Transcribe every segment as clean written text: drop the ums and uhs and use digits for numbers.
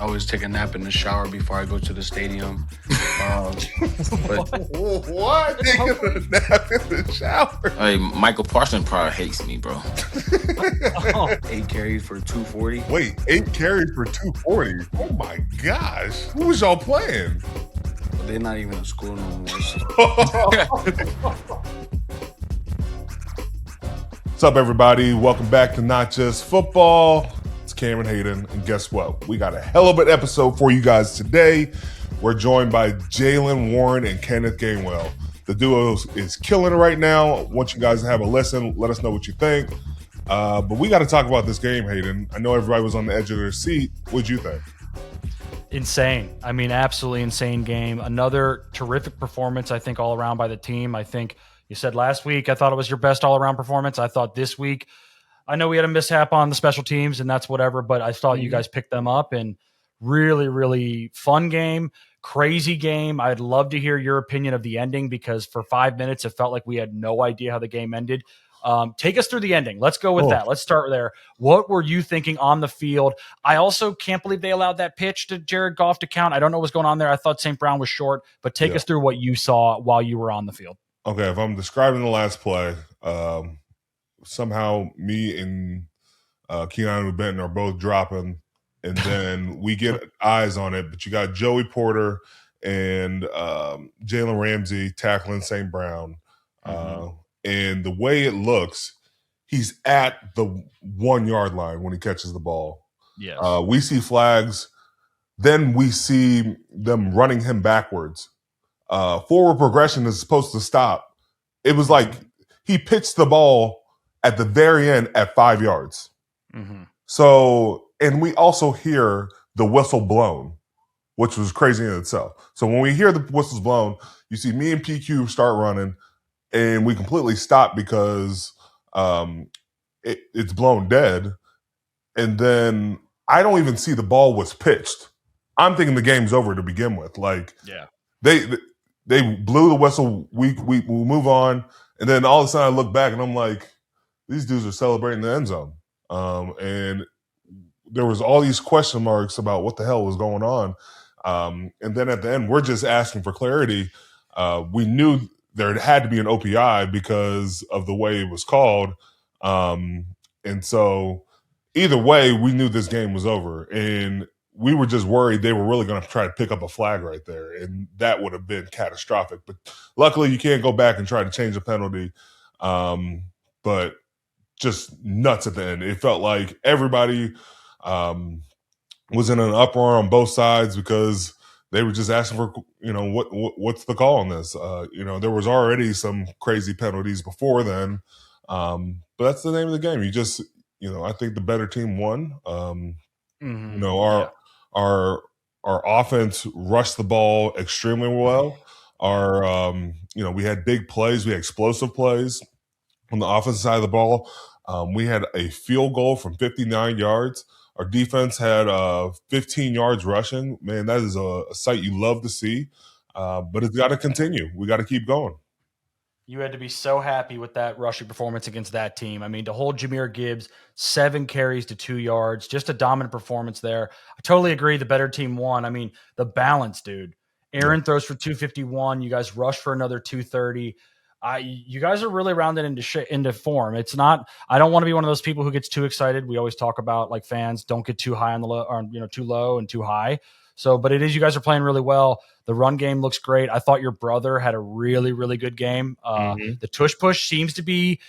always take a nap in the shower before I go to the stadium. But What? Taking a nap in the shower? Hey, Michael Parsons probably hates me, bro. 8 carries for 240. Wait, 8 carries for 240. Oh my gosh. Who was y'all playing? They're not even in school no more. So. What's up, everybody? Welcome back to Not Just Football. It's Cameron Hayden, and guess what? We got a hell of an episode for you guys today. We're joined by Jaylen Warren and Kenneth Gainwell. The duo is killing it right now. I want you guys to have a listen. Let us know what you think. But we got to talk about this game, Hayden. I know everybody was on the edge of their seat. What'd you think? Insane. I mean, absolutely insane game. Another terrific performance, I think, all around by the team. I think you said last week, I thought it was your best all-around performance. I thought this week, I know we had a mishap on the special teams, and that's whatever, but I thought you guys picked them up, and really, really fun game, crazy game. I'd love to hear your opinion of the ending, because for 5 minutes, it felt like we had no idea how the game ended. Take us through the ending. Let's go with that. Let's start there. What were you thinking on the field? I also can't believe they allowed that pitch to Jared Goff to count. I don't know what's going on there. I thought St. Brown was short, but take us through what you saw while you were on the field. Okay, if I'm describing the last play, somehow me and Keanu Benton are both dropping, and then we get eyes on it, but you got Joey Porter and Jalen Ramsey tackling St. Brown. And the way it looks, he's at the 1 yard line when he catches the ball. Yes. We see flags. Then we see them running him backwards. Forward progression is supposed to stop. It was like he pitched the ball at the very end at 5 yards. So, and we also hear the whistle blown, which was crazy in itself. So when we hear the whistles blown, you see me and PQ start running, and we completely stop because it's blown dead. And then I don't even see the ball was pitched. I'm thinking the game's over to begin with. Like, they blew the whistle. We move on, and then all of a sudden I look back and I'm like, these dudes are celebrating the end zone. And there was all these question marks about what the hell was going on. And then at the end, we're just asking for clarity. We knew there had to be an OPI because of the way it was called. And so either way, we knew this game was over. And we were just worried they were really going to try to pick up a flag right there. And that would have been catastrophic. But luckily, you can't go back and try to change a penalty. But just nuts at the end. It felt like everybody was in an uproar on both sides because they were just asking for, what's the call on this? There was already some crazy penalties before then. But that's the name of the game. You just, I think the better team won. Our offense rushed the ball extremely well. We had big plays. We had explosive plays on the offensive side of the ball. We had a field goal from 59 yards. Our defense had 15 yards rushing. Man, that is a sight you love to see. But it's got to continue. We got to keep going. You had to be so happy with that rushing performance against that team. I mean, to hold Jahmyr Gibbs 7 carries to 2 yards, just a dominant performance there. I totally agree. The better team won. I mean, the balance, dude. Aaron throws for 251. You guys rush for another 230. You guys are really rounded into form. It's not. I don't want to be one of those people who gets too excited. We always talk about, like, fans don't get too high on the low, or too low and too high. So, but it is, you guys are playing really well. The run game looks great. I thought your brother had a really, really good game. The tush push seems to be.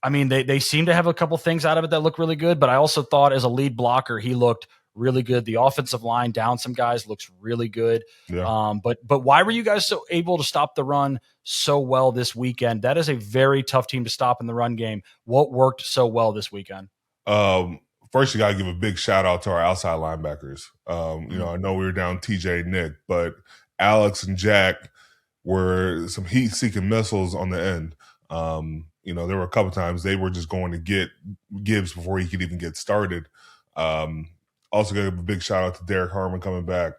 I mean, they seem to have a couple things out of it that look really good. But I also thought as a lead blocker, he looked really good. The offensive line down some guys looks really good. But why were you guys so able to stop the run so well this weekend? That is a very tough team to stop in the run game. What worked so well this weekend? First, you got to give a big shout out to our outside linebackers. I know we were down TJ Nick, but Alex and Jack were some heat-seeking missiles on the end. There were a couple times they were just going to get Gibbs before he could even get started. Also, got to give a big shout out to Derek Harmon coming back.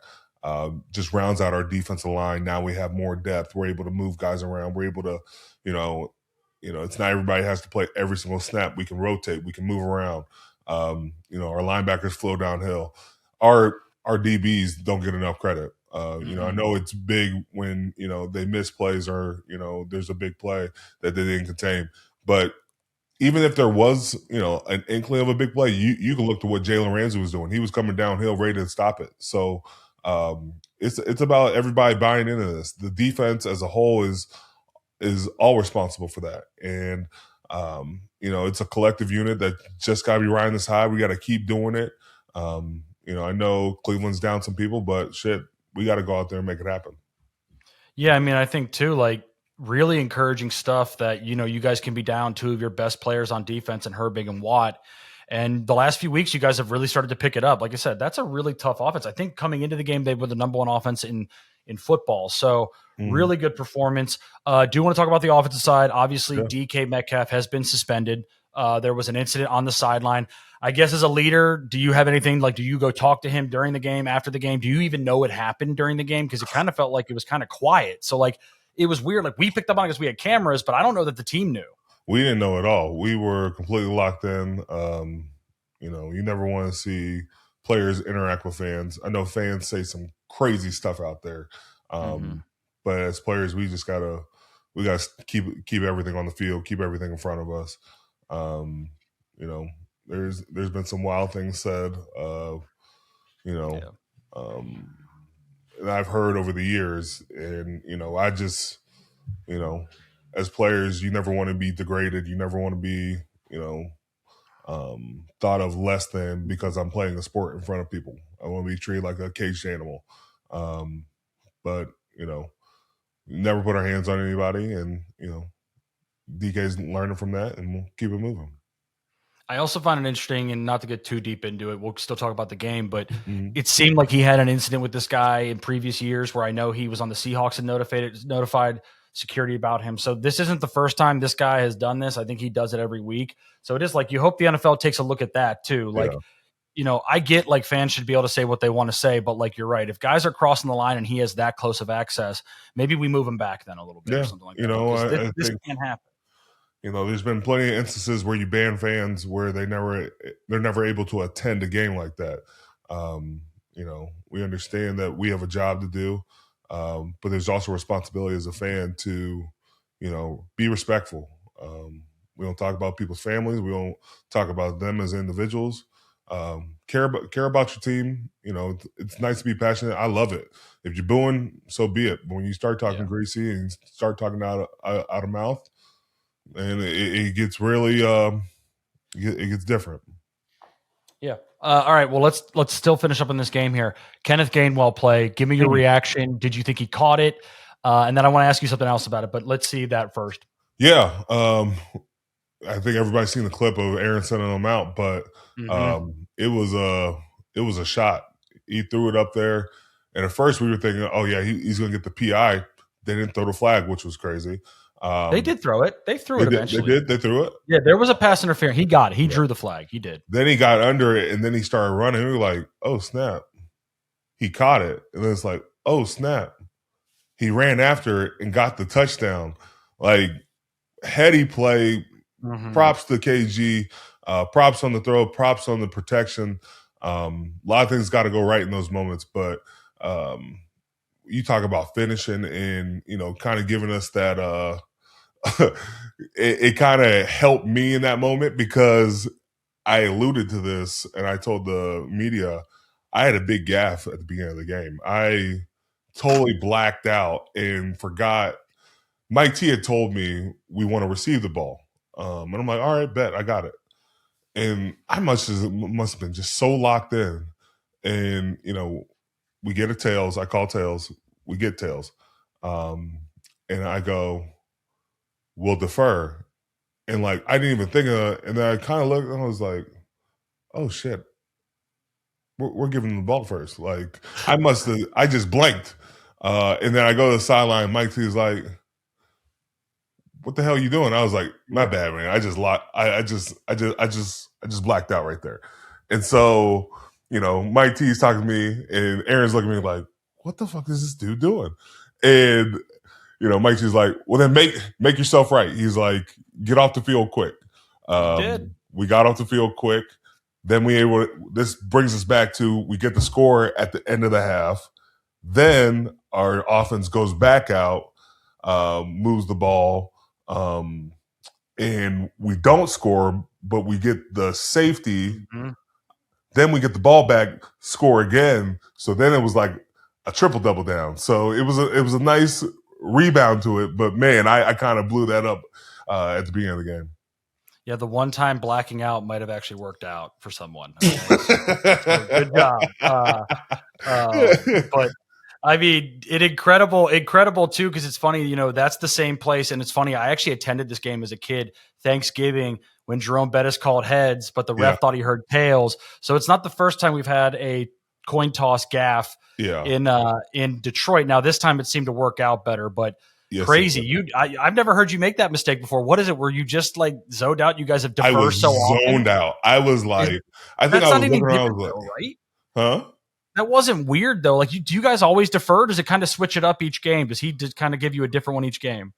Just rounds out our defensive line. Now we have more depth. We're able to move guys around. We're able to, it's not everybody has to play every single snap. We can rotate. We can move around. Our linebackers flow downhill. Our our DBs don't get enough credit. You know, I know it's big when, you know, they miss plays or, you know, there's a big play that they didn't contain. But even if there was, you know, an inkling of a big play, you can look to what Jalen Ramsey was doing. He was coming downhill ready to stop it. So it's about everybody buying into this. The defense as a whole is all responsible for that. And, you know, it's a collective unit that just got to be riding this high. We got to keep doing it. You know, I know Cleveland's down some people, but shit, we got to go out there and make it happen. Yeah, I mean, I think too, like, really encouraging stuff that, you know, you guys can be down two of your best players on defense in Herbig and Watt. And the last few weeks, you guys have really started to pick it up. Like I said, that's a really tough offense. I think coming into the game, they were the number one offense in football. So really good performance. Do want to talk about the offensive side. Obviously, DK Metcalf has been suspended. There was an incident on the sideline. I guess as a leader, do you have anything, like, do you go talk to him during the game, after the game? Do you even know it happened during the game? Because it kind of felt like it was kind of quiet. So, like, it was weird. Like, we picked up on it because we had cameras, but I don't know that the team knew. We didn't know at all. We were completely locked in. You know, you never want to see players interact with fans. I know fans say some crazy stuff out there. But as players, we gotta keep everything on the field, keep everything in front of us. You know, there's been some wild things said, you know, and I've heard over the years, and, you know, I just, you know, as players, you never want to be degraded. You never want to be, you know, thought of less than because I'm playing a sport in front of people. I want to be treated like a caged animal. But, you know, never put our hands on anybody, and, you know, DK's learning from that, and we'll keep it moving. I also find it interesting, and not to get too deep into it, we'll still talk about the game, but it seemed like he had an incident with this guy in previous years where I know he was on the Seahawks and notified security about him. So this isn't the first time this guy has done this. I think he does it every week. So it is like, you hope the NFL takes a look at that too. Like, you know, I get, like, fans should be able to say what they want to say, but, like, you're right. If guys are crossing the line and he has that close of access, maybe we move him back then a little bit or something like that. You know, this can't happen. You know, there's been plenty of instances where you ban fans where they're never able to attend a game like that. You know, we understand that we have a job to do, but there's also responsibility as a fan to, you know, be respectful. We don't talk about people's families. We don't talk about them as individuals. Care about your team. You know, it's nice to be passionate. I love it. If you're booing, so be it. But when you start talking greasy and start talking out of mouth, and it gets really it gets different. Yeah. All right. Well, let's still finish up in this game here. Kenneth Gainwell play. Give me your reaction. Did you think he caught it? And then I want to ask you something else about it, but let's see that first. Yeah. I think everybody's seen the clip of Aaron sending him out, but it was a shot. He threw it up there, and at first we were thinking, oh yeah, he's going to get the PI. They didn't throw the flag, which was crazy. They did throw it. They threw it eventually. They threw it? Yeah, there was a pass interference. He got it. He drew the flag. He did. Then he got under it, and then he started running. We were like, oh, snap. He caught it. And then it's like, oh, snap. He ran after it and got the touchdown. Like, heady play. Props to KG. Props on the throw. Props on the protection. A lot of things got to go right in those moments, but you talk about finishing and, you know, kind of giving us that it kind of helped me in that moment because I alluded to this and I told the media I had a big gaffe at the beginning of the game. I totally blacked out and forgot. Mike T had told me we want to receive the ball. And I'm like, all right, bet, I got it. And I must have been just so locked in. And, you know, we get a tails. I call tails. We get tails. And I go, we'll defer. And, like, I didn't even think of it. And then I kind of looked and I was like, oh, shit. We're giving them the ball first. Like, I just blanked. And then I go to the sideline. Mike T is like, what the hell are you doing? I was like, my bad, man. I just blacked out right there. And so, you know, Mike T is talking to me and Aaron's looking at me like, what the fuck is this dude doing? And, you know, Mike T's like, well, then make yourself right. He's like, get off the field quick. Did. We got off the field quick. Then this brings us back to we get the score at the end of the half. Then our offense goes back out, moves the ball, and we don't score, but we get the safety. Mm-hmm. Then we get the ball back, score again. So then it was like a triple double down. So it was a nice rebound to it. But man, I kind of blew that up at the beginning of the game. Yeah, the one time blacking out might have actually worked out for someone. Okay? So good job. But I mean, incredible too, because it's funny, you know, that's the same place. And it's funny, I actually attended this game as a kid, Thanksgiving, when Jerome Bettis called heads, but the ref thought he heard tails. So it's not the first time we've had a coin toss gaff in Detroit. Now, this time it seemed to work out better, but crazy. I've never heard you make that mistake before. What is it? Were you just like zoned out? You guys have deferred I was so often? zoned out. I was like, I think I was looking around, like, right? Huh? That wasn't weird though. Like, do you guys always defer? Does it kind of switch it up each game? Does he just kind of give you a different one each game?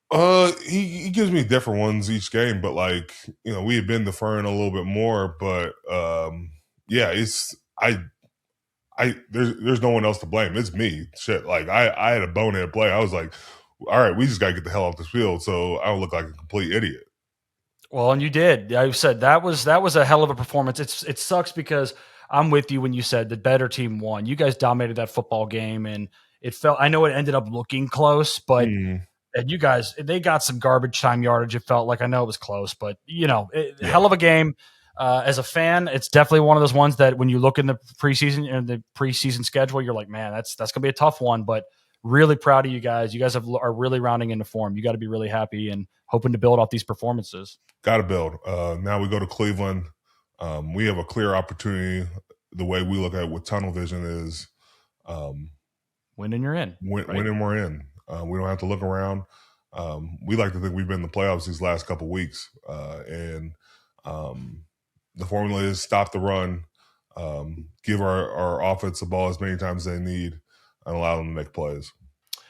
He gives me different ones each game, but like, you know, we had been deferring a little bit more, but there's no one else to blame. It's me. Shit. Like I had a bonehead play. I was like, all right, we just gotta get the hell off this field so I don't look like a complete idiot. Well, and you did. I said that was a hell of a performance. It sucks because I'm with you when you said the better team won. You guys dominated that football game, and I know it ended up looking close, but and you guys, they got some garbage time yardage. It felt like, I know it was close, but you know, hell of a game. As a fan, it's definitely one of those ones that when you look in the preseason schedule, you're like, man, that's gonna be a tough one. But really proud of you guys. You guys are really rounding into form. You got to be really happy and hoping to build off these performances. Got to build. Now we go to Cleveland. We have a clear opportunity. The way we look at it with tunnel vision is win and you're in. Win and we're in. We don't have to look around. We like to think we've been in the playoffs these last couple of weeks. And the formula is stop the run, give our offense the ball as many times as they need, and allow them to make plays.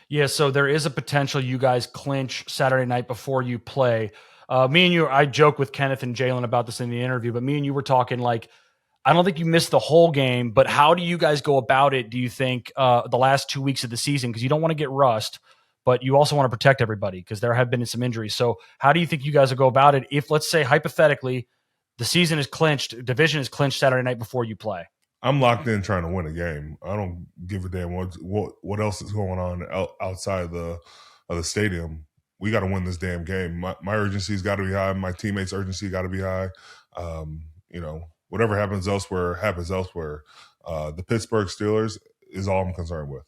Yeah, so there is a potential you guys clinch Saturday night before you play. Me and you, I joke with Kenneth and Jaylen about this in the interview, but me and you were talking like, I don't think you missed the whole game, but how do you guys go about it, do you think, the last 2 weeks of the season? Because you don't want to get rust, but you also want to protect everybody because there have been some injuries. So how do you think you guys will go about it if, let's say, hypothetically, the season is clinched, division is clinched Saturday night before you play? I'm locked in trying to win a game. I don't give a damn what else is going on outside of the stadium. We got to win this damn game. My urgency's got to be high. My teammates' urgency got to be high. You know, whatever happens elsewhere happens elsewhere. The Pittsburgh Steelers is all I'm concerned with.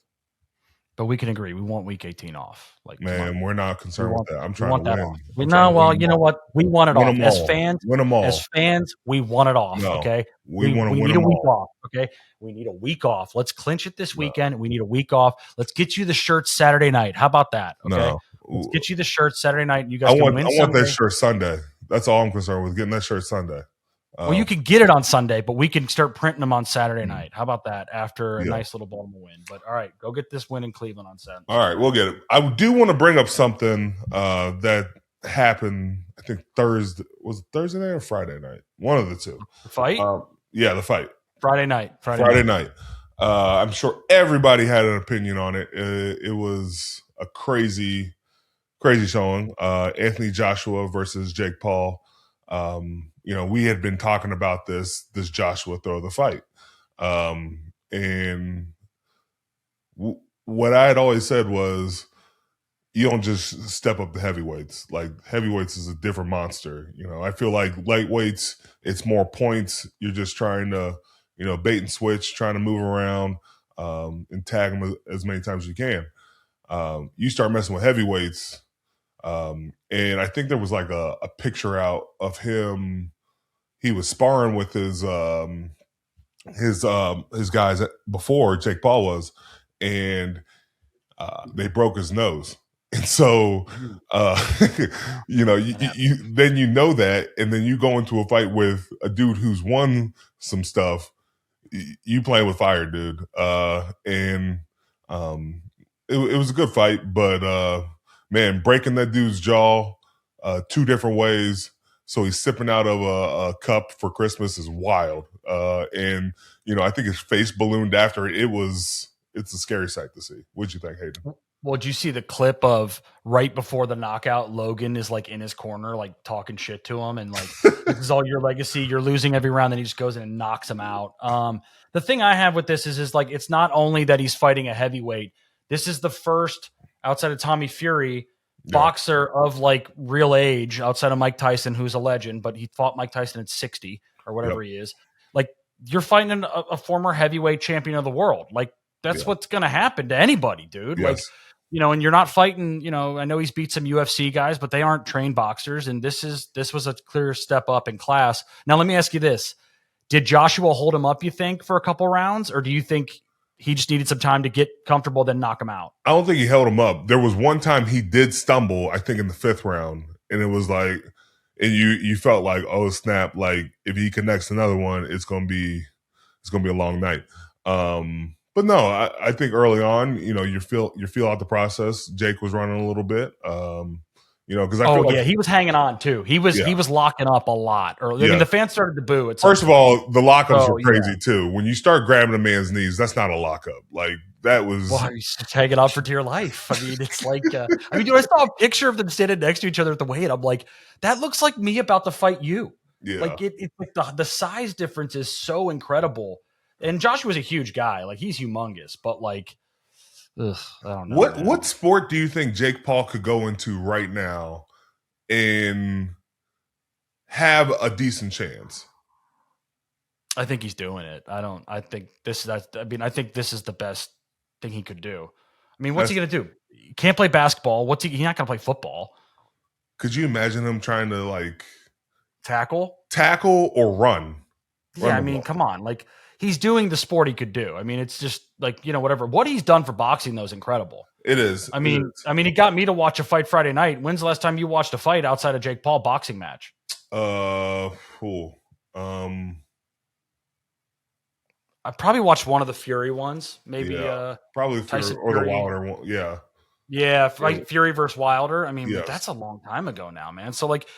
But we can agree. We want Week 18 off. Like, man, we're not concerned with that. I'm trying to win. You know what? We want it off. As fans, win them all. As fans, we want it off. No, okay, we want to win need them a week all. off. Okay, we need a week off. Let's clinch it this weekend. We need a week off. Let's get you the shirt Saturday night. How about that? Okay, let's get you the shirt Saturday night. And you guys I want Sunday. that shirt Sunday. That's all I'm concerned with. Getting that shirt Sunday. Well, you can get it on Sunday, but we can start printing them on Saturday night. How about that after a nice little Baltimore win? But all right, go get this win in Cleveland on Saturday. All right, we'll get it. I do want to bring up something that happened, I think Thursday. Was it Thursday night or Friday night? One of the two. The fight? Yeah, the fight. Friday night. Friday night. I'm sure everybody had an opinion on it. It was a crazy showing. Anthony Joshua versus Jake Paul. You know, we had been talking about this Joshua throw the fight. And what I had always said was, you don't just step up the heavyweights. Like, heavyweights is a different monster. You know, I feel like lightweights, it's more points. You're just trying to, you know, bait and switch, trying to move around and tag them as many times as you can. You start messing with heavyweights, and I think there was like a picture out of him. He was sparring with his guys before Jake Paul was, and they broke his nose. And so, you know, you then you know that, and then you go into a fight with a dude who's won some stuff. You playing with fire, dude. And it was a good fight, but man, breaking that dude's jaw 2 different ways, so he's sipping out of a cup for Christmas is wild. And I think his face ballooned after it. It's a scary sight to see. What'd you think, Hayden? Well, did you see the clip of right before the knockout? Logan is like in his corner, like talking shit to him, and like this is all your legacy. You're losing every round. Then he just goes in and knocks him out. The thing I have with this is like it's not only that he's fighting a heavyweight. This is the first outside of Tommy Fury boxer of like real age outside of Mike Tyson, who's a legend, but he fought Mike Tyson at 60 or whatever he is. Like you're fighting a former heavyweight champion of the world. Like that's what's going to happen to anybody, dude. Yes. Like. And you're not fighting, I know he's beat some UFC guys, but they aren't trained boxers. And this was a clear step up in class. Now, let me ask you this. Did Joshua hold him up, you think, for a couple rounds? Or do you think he just needed some time to get comfortable, then knock him out? I don't think he held him up. There was one time he did stumble, I think in the 5th round. And it was like, and you felt like, oh, snap. Like if he connects another one, it's going to be a long night. But no, I think early on, you feel out the process. Jake was running a little bit, because I feel like he was hanging on too. He was locking up a lot early. I mean, the fans started to boo. First of all, the lockups were crazy too. When you start grabbing a man's knees, that's not a lockup. Like that was. Well, he's just hanging on for dear life. I mean, it's like, I saw a picture of them standing next to each other at the weigh-in. I'm like, that looks like me about to fight you. Yeah. Like it's like the size difference is so incredible. And Joshua's a huge guy. Like, he's humongous. But, like, I don't know. What sport do you think Jake Paul could go into right now and have a decent chance? I think he's doing it. I think this is the best thing he could do. I mean, what's he going to do? He can't play basketball. He's not going to play football. Could you imagine him trying to, like... Tackle or run? Yeah, I mean, come on. Like... He's doing the sport he could do. I mean, it's just like, whatever. What he's done for boxing, though, is incredible. It is. I mean, he got me to watch a fight Friday night. When's the last time you watched a fight outside of Jake Paul boxing match? I probably watched one of the Fury ones. Maybe probably Tyson or Fury. the Wilder one. Yeah. Yeah, Fury versus Wilder. I mean, but that's a long time ago now, man. So, like,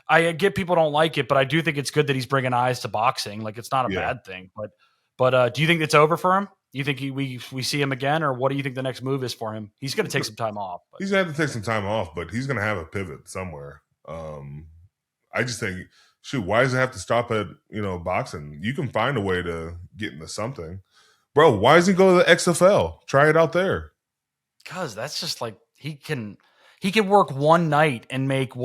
I get people don't like it, but I do think it's good that he's bringing eyes to boxing. Like, it's not a bad thing. But do you think it's over for him? Do you think we see him again, or what do you think the next move is for him? He's going to take some time off. But. He's going to have to take some time off, but he's going to have a pivot somewhere. I just think, why does it have to stop at boxing? You can find a way to get into something, bro. Why doesn't he go to the XFL? Try it out there. Because that's just like he can work one night and make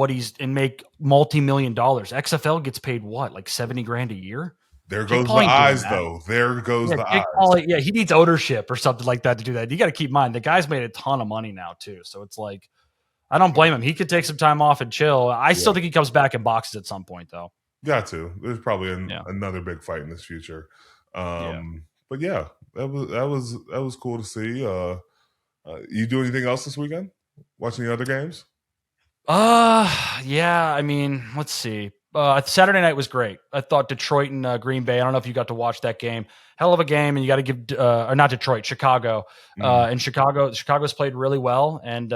multi-million dollars. XFL gets paid what, like $70,000 a year? There goes the eyes, though. There goes the eyes. Paul, he needs ownership or something like that to do that. You got to keep in mind, the guy's made a ton of money now, too. So it's like, I don't blame him. He could take some time off and chill. I still think he comes back and boxes at some point, though. Got to. There's probably another big fight in this future. But yeah, that was cool to see. You do anything else this weekend? Watching the other games? Yeah. I mean, let's see. Saturday night was great. I thought Detroit and Green Bay. I don't know if you got to watch that game. Hell of a game, and you got to give or not Detroit, Chicago. And Chicago's played really well. And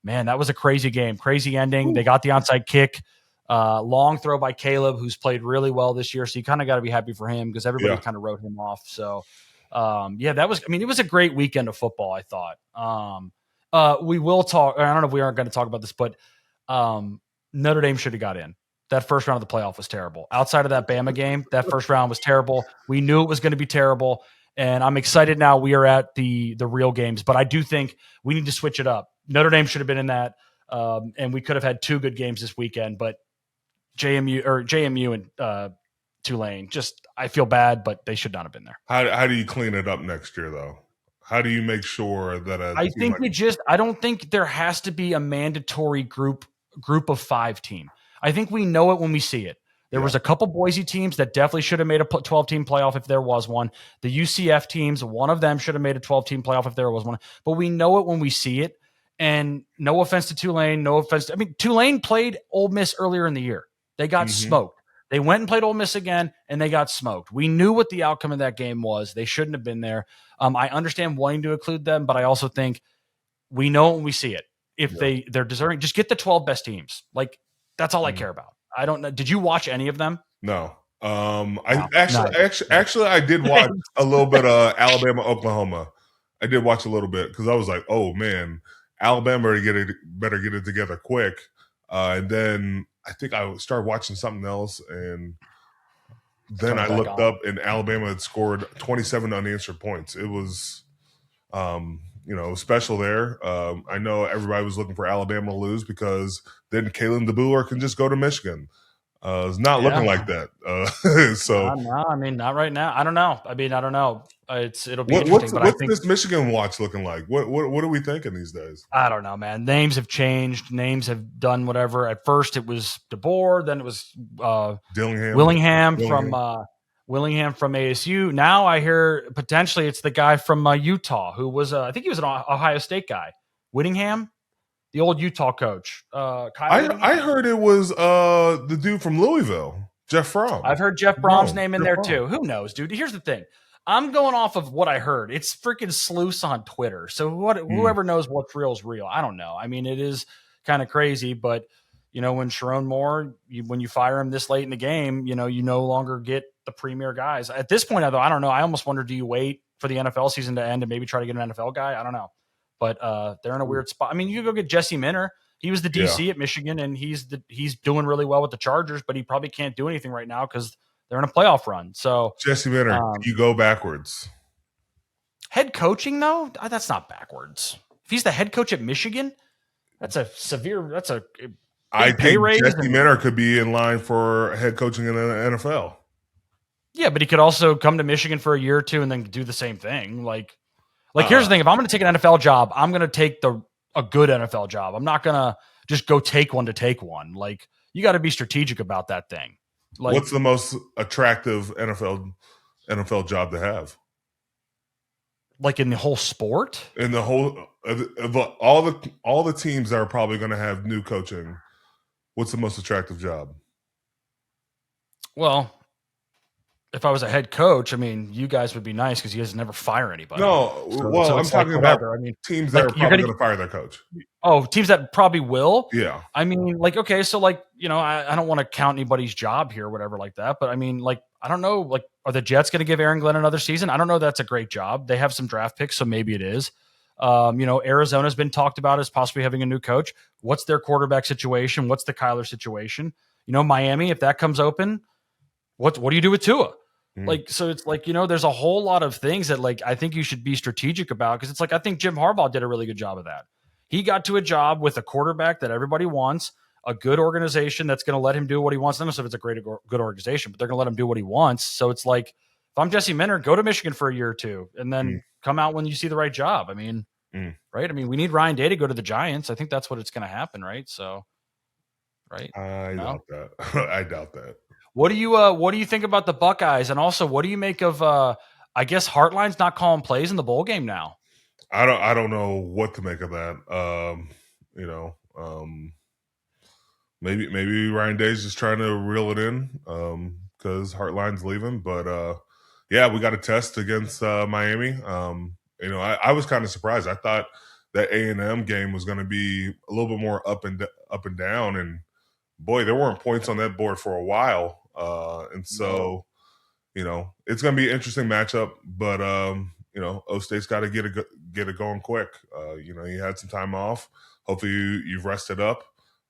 man, that was a crazy game, crazy ending. They got the onside kick, long throw by Caleb, who's played really well this year. So you kind of got to be happy for him because everybody kind of wrote him off. So that was. I mean, it was a great weekend of football. I thought. We will talk. I don't know if we aren't going to talk about this, but Notre Dame should have got in. That first round of the playoff was terrible. Outside of that Bama game, that first round was terrible. We knew it was going to be terrible, and I'm excited now we are at the real games. But I do think we need to switch it up. Notre Dame should have been in that, and we could have had two good games this weekend. But JMU and Tulane, just I feel bad, but they should not have been there. How do you clean it up next year, though? How do you make sure that I don't think there has to be a mandatory group of 5 team. I think we know it when we see it. There was a couple Boise teams that definitely should have made a 12-team playoff if there was one. The UCF teams, one of them should have made a 12-team playoff if there was one. But we know it when we see it. And no offense to Tulane, Tulane played Ole Miss earlier in the year. They got smoked. They went and played Ole Miss again, and they got smoked. We knew what the outcome of that game was. They shouldn't have been there. I understand wanting to include them, but I also think we know when we see it. If they're deserving, just get the 12 best teams. Like, that's all I care about. I don't know. Did you watch any of them? No. No. Actually, I did watch a little bit of Alabama, Oklahoma. I did watch a little bit because I was like, oh man, Alabama better get it together quick. And then I think I started watching something else, and then I looked up, and Alabama had scored 27 unanswered points. It was, special there. I know everybody was looking for Alabama to lose because then Kalen DeBoer can just go to Michigan. It's not looking like that. So no, I mean, not right now. I don't know. I don't know. It'll be interesting. What's this Michigan watch looking like? What are we thinking these days? I don't know, man. Names have changed. Names have done whatever. At first, it was DeBoer. Then it was Willingham from ASU. Now I hear potentially it's the guy from Utah who was I think he was an Ohio State guy. Whittingham. The old Utah coach. I heard it was the dude from Louisville, Jeff Fromm. I've heard Jeff Brom's name in there too. Who knows, dude? Here's the thing. I'm going off of what I heard. It's freaking sleuths on Twitter. So whoever knows what's real is real. I don't know. I mean, it is kind of crazy, but when Sharon Moore, when you fire him this late in the game, you no longer get the premier guys. At this point, though, I don't know. I almost wonder, do you wait for the NFL season to end and maybe try to get an NFL guy? I don't know. But they're in a weird spot. I mean, you could go get Jesse Minter. He was the DC at Michigan, and he's doing really well with the Chargers, but he probably can't do anything right now because they're in a playoff run. So Jesse Minter, you go backwards. Head coaching, though, that's not backwards. If he's the head coach at Michigan, that's a I think Jesse Minter could be in line for head coaching in the NFL. Yeah, but he could also come to Michigan for a year or two and then do the same thing. Like here's the thing. If I'm going to take an NFL job, I'm going to take a good NFL job. I'm not going to just go take one to take one. Like, you got to be strategic about that thing. Like, what's the most attractive NFL job to have? Like in the whole sport? In the whole all the teams that are probably going to have new coaching, what's the most attractive job? Well, if I was a head coach, I mean, you guys would be nice because you guys never fire anybody. No, so I'm talking about teams that are probably going to fire their coach. Oh, teams that probably will? Yeah. I mean, okay, so I don't want to count anybody's job here or whatever like that, but I mean, I don't know, are the Jets going to give Aaron Glenn another season? I don't know. That's a great job. They have some draft picks, so maybe it is. Arizona's been talked about as possibly having a new coach. What's their quarterback situation? What's the Kyler situation? Miami, if that comes open, what do you do with Tua? So it's there's a whole lot of things that I think you should be strategic about, because it's I think Jim Harbaugh did a really good job of that. He got to a job with a quarterback that everybody wants, a good organization that's going to let him do what he wants. I don't know if it's a good organization, but they're going to let him do what he wants. So it's if I'm Jesse Minter, go to Michigan for a year or two and then come out when you see the right job. I mean, right? I mean, we need Ryan Day to go to the Giants. I think that's what it's going to happen, right? So, right? I doubt that. I doubt that. What do you think about the Buckeyes? And also, what do you make of I guess Hartline's not calling plays in the bowl game now? I don't know what to make of that. Maybe Ryan Day's just trying to reel it in because Hartline's leaving. But we got a test against Miami. I was kind of surprised. I thought that A&M game was going to be a little bit more up and down, and boy, there weren't points on that board for a while. It's going to be an interesting matchup, but O-State's got to get it going quick. You had some time off. Hopefully you've rested up.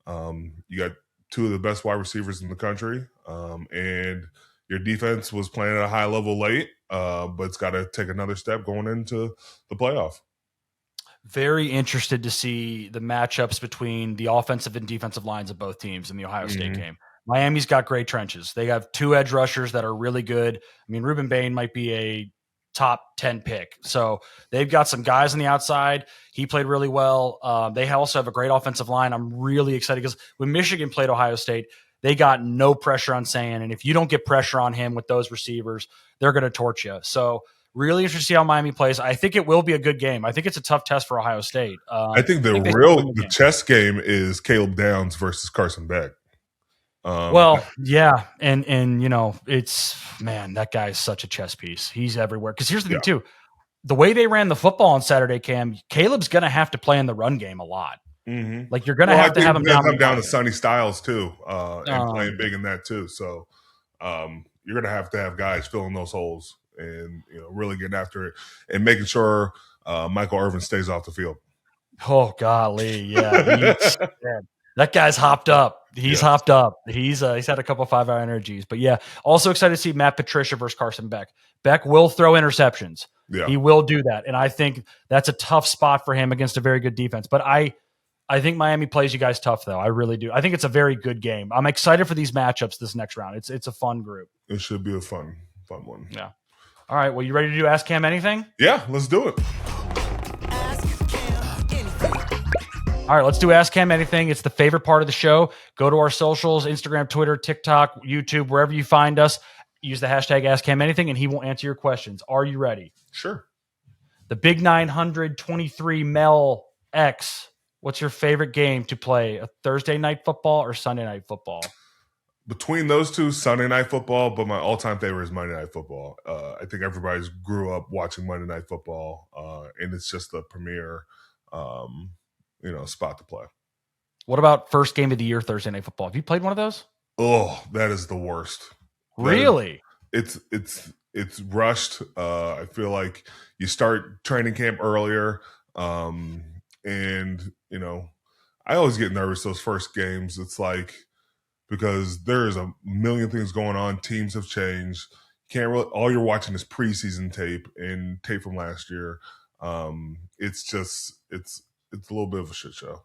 You got two of the best wide receivers in the country, and your defense was playing at a high level late, but it's got to take another step going into the playoff. Very interested to see the matchups between the offensive and defensive lines of both teams in the Ohio State game. Miami's got great trenches. They have two edge rushers that are really good. I mean, Ruben Bain might be a top 10 pick. So they've got some guys on the outside. He played really well. They also have a great offensive line. I'm really excited because when Michigan played Ohio State, they got no pressure on Sand. And if you don't get pressure on him with those receivers, they're going to torch you. So really interested to see how Miami plays. I think it will be a good game. I think it's a tough test for Ohio State. I think the chess game is Caleb Downs versus Carson Beck. Yeah. And that guy is such a chess piece. He's everywhere. Because here's the thing too, the way they ran the football on Saturday, Cam, Caleb's going to have to play in the run game a lot. Mm-hmm. Like you're going to have to have him down. down. Come down to Sonny Styles too, and Oh. playing big in that too. So you're going to have guys filling those holes and really getting after it and making sure Michael Irvin stays off the field. Oh golly, yeah. That guy's hopped up. He's hopped up. He's had a couple 5-hour energies, but yeah. Also excited to see Matt Patricia versus Carson Beck. Beck will throw interceptions. Yeah. He will do that, and I think that's a tough spot for him against a very good defense. But I think Miami plays you guys tough, though. I really do. I think it's a very good game. I'm excited for these matchups this next round. It's a fun group. It should be a fun one. Yeah. All right. Well, you ready to do Ask Cam Anything? Yeah, let's do it. All right, let's do Ask Cam Anything. It's the favorite part of the show. Go to our socials, Instagram, Twitter, TikTok, YouTube, wherever you find us. Use the hashtag Ask Cam Anything, and he will answer your questions. Are you ready? Sure. The Big 923 Mel X. What's your favorite game to play? A Thursday night football or Sunday night football? Between those two, Sunday night football, but my all-time favorite is Monday night football. I think everybody's grew up watching Monday night football, and it's just the premier spot to play. What about first game of the year Thursday night football? Have you played one of those? Oh, that is the worst. Really? It's rushed. I feel like you start training camp earlier, and I always get nervous those first games. It's like because there's a million things going on. Teams have changed. All you're watching is preseason tape and tape from last year. It's a little bit of a shit show.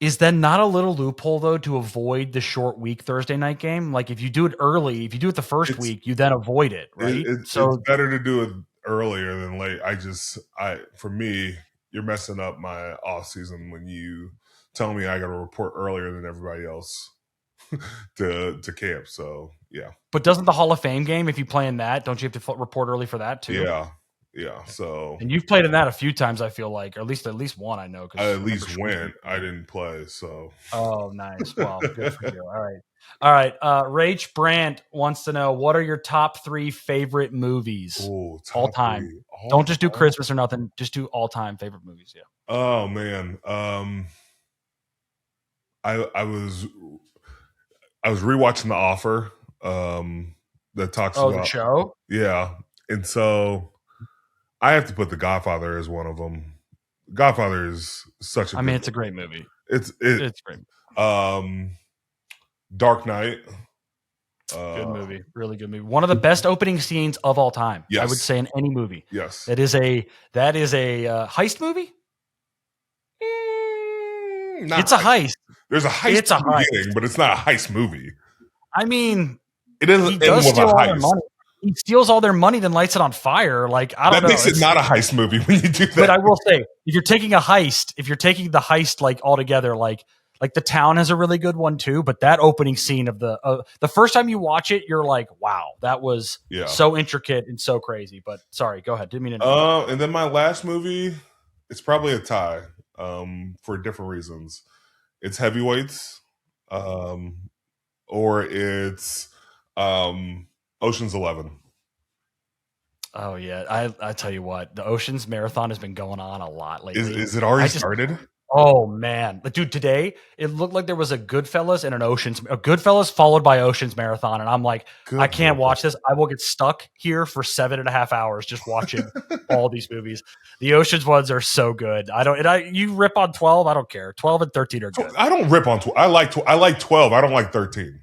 Is that not a little loophole, though, to avoid the short week Thursday night game? Like, if you do it early, if you do it the first week, you then avoid it, right? It's better to do it earlier than late. For me, you're messing up my off season when you tell me I got to report earlier than everybody else to camp. So, yeah. But doesn't the Hall of Fame game, if you play in that, don't you have to report early for that, too? Yeah. So, and you've played in that a few times, I feel like, or at least one, I know. I at least went. I didn't play. So, oh, nice. Well, good for you. All right. Rach Brandt wants to know, what are your top 3 favorite movies all time? Don't just do Christmas or nothing. Just do all time favorite movies. Yeah. Oh man. I was rewatching The Offer. That talks about the show. Yeah, and so I have to put The Godfather as one of them. Godfather is such a. It's a great movie. It's great. Dark Knight. Good movie, really good movie. One of the best opening scenes of all time. Yes. I would say in any movie. Yes, that is a heist movie. It's a heist. There's a heist. It's a heist, but it's not a heist movie. It doesn't end with a heist. He steals all their money, then lights it on fire. Like, I don't know. That makes it not a heist movie when you do that. But I will say, if you're taking the heist like all together, like The Town has a really good one too. But that opening scene of the first time you watch it, you're like, wow, that was so intricate and so crazy. But sorry, go ahead. Didn't mean to. And then my last movie, it's probably a tie for different reasons. It's Heavyweights, or it's Ocean's 11. Oh yeah, I tell you what, the Ocean's Marathon has been going on a lot lately. Is it already started? Oh man, dude! Today it looked like there was a Goodfellas and a Goodfellas followed by Ocean's Marathon, and I'm like, I can't watch this. I will get stuck here for 7.5 hours just watching all these movies. The Ocean's ones are so good. You rip on 12, I don't care. 12 and 13 are good. I don't rip on 12. I like 12. I don't like 13.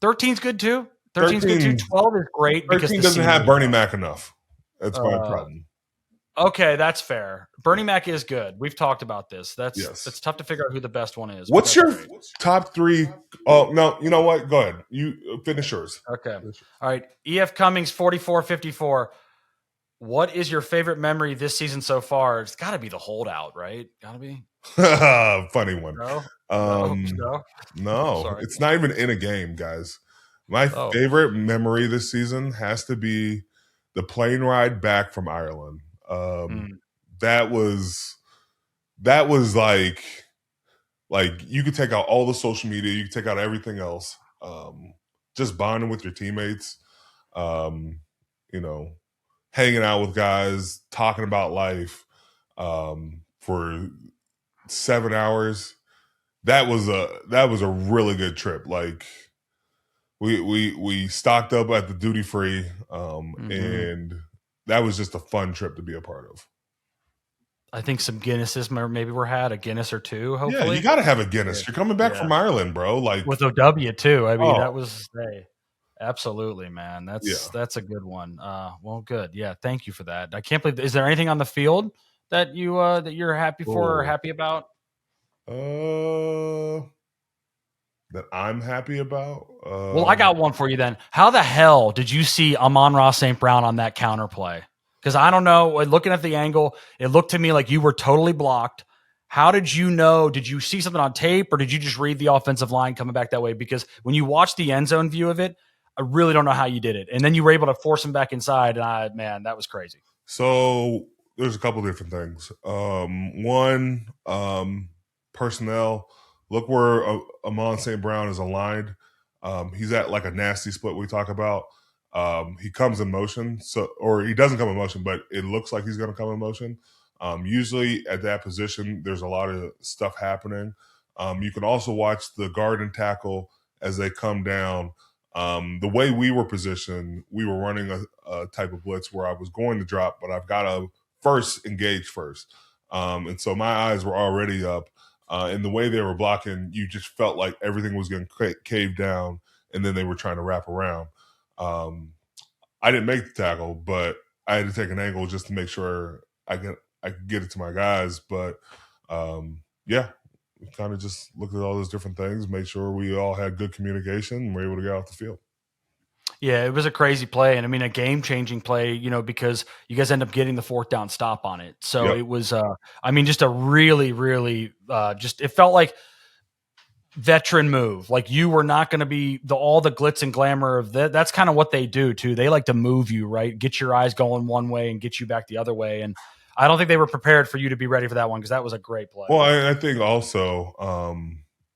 13's good too. 13's good too. 12 is great. 13 doesn't have Bernie Mac enough. That's my problem. Okay, that's fair. Bernie Mac is good. We've talked about this. It's tough to figure out who the best one is. What's your top 3? Oh, no, you know what? Go ahead. You finish yours. Okay. All right. EF Cummings 4454. What is your favorite memory this season so far? It's got to be the holdout, right? Got to be. Funny one. No. It's not even in a game, guys. My favorite memory this season has to be the plane ride back from Ireland. That was like you could take out all the social media, you could take out everything else. Just bonding with your teammates, hanging out with guys, talking about life, for 7 hours. That was a really good trip. Like we stocked up at the duty free, and that was just a fun trip to be a part of. I think some Guinnesses maybe were had, a Guinness or two, hopefully. Yeah, you got to have a Guinness. You're coming back from Ireland, bro. Like with OW too. I mean, that was absolutely, man. That's a good one. Well, good. Yeah, thank you for that. I can't believe. Is there anything on the field that you that you're happy for or happy about? That I'm happy about. Well, I got one for you then. How the hell did you see Amon-Ra St. Brown on that counter play? Because I don't know. Looking at the angle, it looked to me like you were totally blocked. How did you know? Did you see something on tape, or did you just read the offensive line coming back that way? Because when you watch the end zone view of it, I really don't know how you did it. And then you were able to force him back inside, and man, that was crazy. So there's a couple different things. One, personnel. Look where Amon St. Brown is aligned. He's at like a nasty split we talk about. He comes in motion, or he doesn't come in motion, but it looks like he's going to come in motion. Usually at that position, there's a lot of stuff happening. You can also watch the guard and tackle as they come down. The way we were positioned, we were running a type of blitz where I was going to drop, but I've got to first engage first. And so my eyes were already up. And the way they were blocking, you just felt like everything was getting caved down, and then they were trying to wrap around. I didn't make the tackle, but I had to take an angle just to make sure I could get it to my guys. But we kind of just looked at all those different things, made sure we all had good communication, and were able to get off the field. Yeah, it was a crazy play, and I mean a game-changing play, because you guys end up getting the 4th down stop on it. So It was, just a really, really, it felt like veteran move. Like you were not going to be all the glitz and glamour of that. That's kind of what they do too. They like to move you, right? Get your eyes going one way and get you back the other way. And I don't think they were prepared for you to be ready for that one because that was a great play. Well, I think also,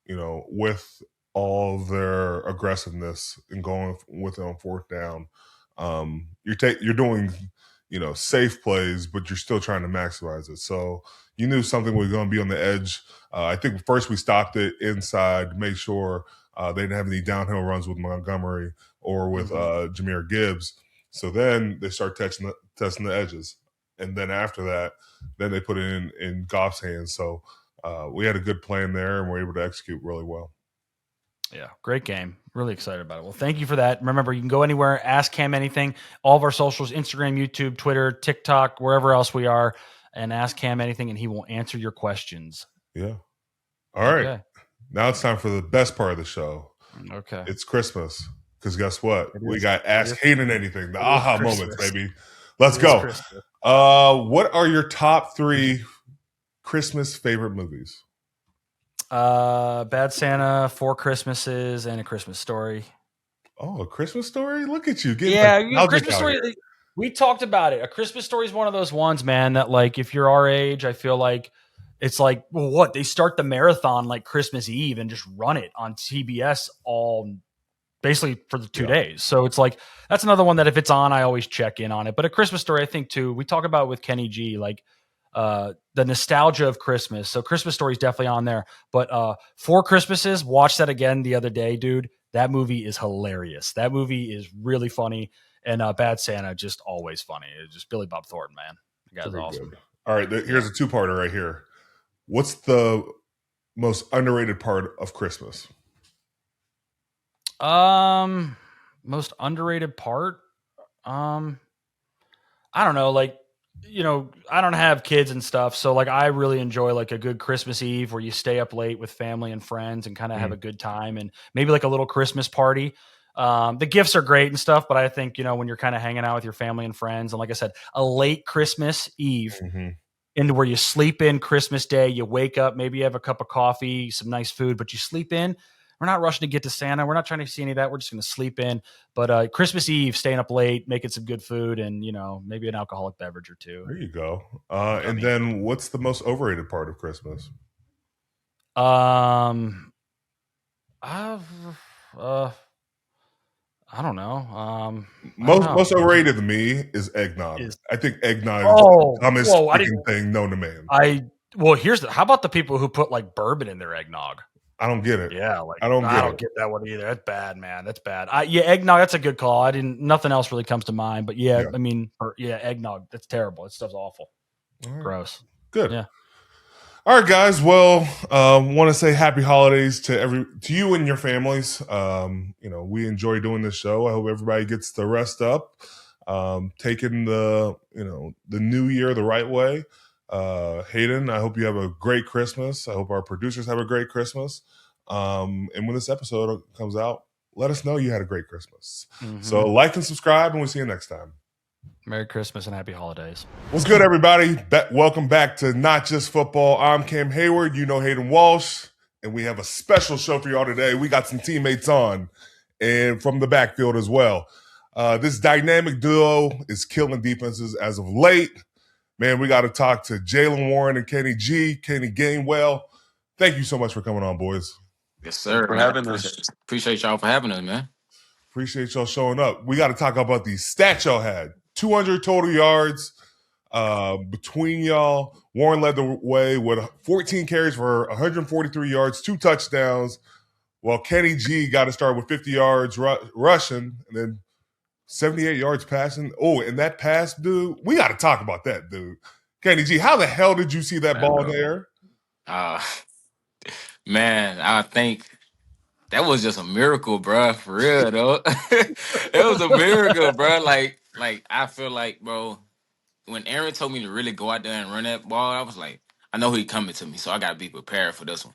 with all their aggressiveness and going with it on 4th down, you're doing, safe plays, but you're still trying to maximize it. So you knew something was going to be on the edge. I think first we stopped it inside, made sure they didn't have any downhill runs with Montgomery or with Jahmyr Gibbs. So then they start testing the edges. And then after that, then they put it in Goff's hands. So we had a good plan there, and we're able to execute really well. Yeah, great game. Really excited about it. Well, thank you for that. Remember, you can go anywhere, ask Cam anything. All of our socials, Instagram, YouTube, Twitter, TikTok, wherever else we are, and ask Cam anything, and he will answer your questions. Yeah. All right. Now it's time for the best part of the show. Okay. It's Christmas. Because guess what? We got Ask Hayden Anything. The aha moments, baby. Let's go. What are your top 3 Christmas favorite movies? Bad Santa, 4 Christmases, and A Christmas Story. Oh, A Christmas Story? Look at you. A Christmas Story. We talked about it. A Christmas Story is one of those ones, man, that like if you're our age, I feel like it's like, well, what? They start the marathon like Christmas Eve and just run it on TBS basically for the 2 days. So it's like, that's another one that if it's on, I always check in on it. But A Christmas Story, I think too, we talk about it with Kenny G, like the nostalgia of Christmas. So Christmas Story is definitely on there. But 4 Christmases, watch that again the other day, dude. That movie is hilarious. That movie is really funny. And Bad Santa, just always funny. It's just Billy Bob Thornton, man. The guy's awesome. Good. All right, here's a 2-parter right here. What's the most underrated part of Christmas? Most underrated part? I don't know. Like, I don't have kids and stuff. So like, I really enjoy like a good Christmas Eve where you stay up late with family and friends and kind of have a good time, and maybe like a little Christmas party. The gifts are great and stuff, but I think, when you're kind of hanging out with your family and friends, and like I said, a late Christmas Eve into where you sleep in Christmas Day, you wake up, maybe you have a cup of coffee, some nice food, but you sleep in. We're not rushing to get to Santa. We're not trying to see any of that. We're just going to sleep in. But Christmas Eve, staying up late, making some good food, and maybe an alcoholic beverage or 2. There you go. And then, what's the most overrated part of Christmas? I don't know. Most overrated to me is eggnog. I think eggnog is the dumbest thing known to man. Well, how about the people who put like bourbon in their eggnog? I don't get it. Yeah, like I don't get that one either. That's bad, man. That's bad. Eggnog. That's a good call. Nothing else really comes to mind, but Yeah. I mean, eggnog. That's terrible. That stuff's awful. All right. Gross. Good. Yeah. All right, guys. Well, want to say happy holidays to you and your families. We enjoy doing this show. I hope everybody gets to rest up, taking the new year the right way. Hayden, I hope you have a great Christmas. I hope our producers have a great Christmas. And when this episode comes out, let us know you had a great Christmas. Mm-hmm. So like and subscribe, and we'll see you next time. Merry Christmas and happy holidays. What's good, everybody? Welcome back to Not Just Football. I'm Cam Heyward. You know Hayden Walsh. And we have a special show for y'all today. We got some teammates on and from the backfield as well. This dynamic duo is killing defenses as of late. Man, we got to talk to Jaylen Warren and Kenny Gainwell. Thank you so much for coming on, boys. Yes, sir. For having us. Appreciate y'all for having us, man. Appreciate y'all showing up. We got to talk about the stats y'all had. 200 total yards between y'all. Warren led the way with 14 carries for 143 yards, 2 touchdowns, while Kenny G got to start with 50 yards rushing and then 78 yards passing. Oh, and that pass, dude, we got to talk about that, dude. Kenny G, how the hell did you see that ball in the air? Man, I think that was just a miracle, bro. For real, though. It was a miracle, bro. Like I feel like, bro, when Aaron told me to really go out there and run that ball, I was like, I know he's coming to me, so I got to be prepared for this one.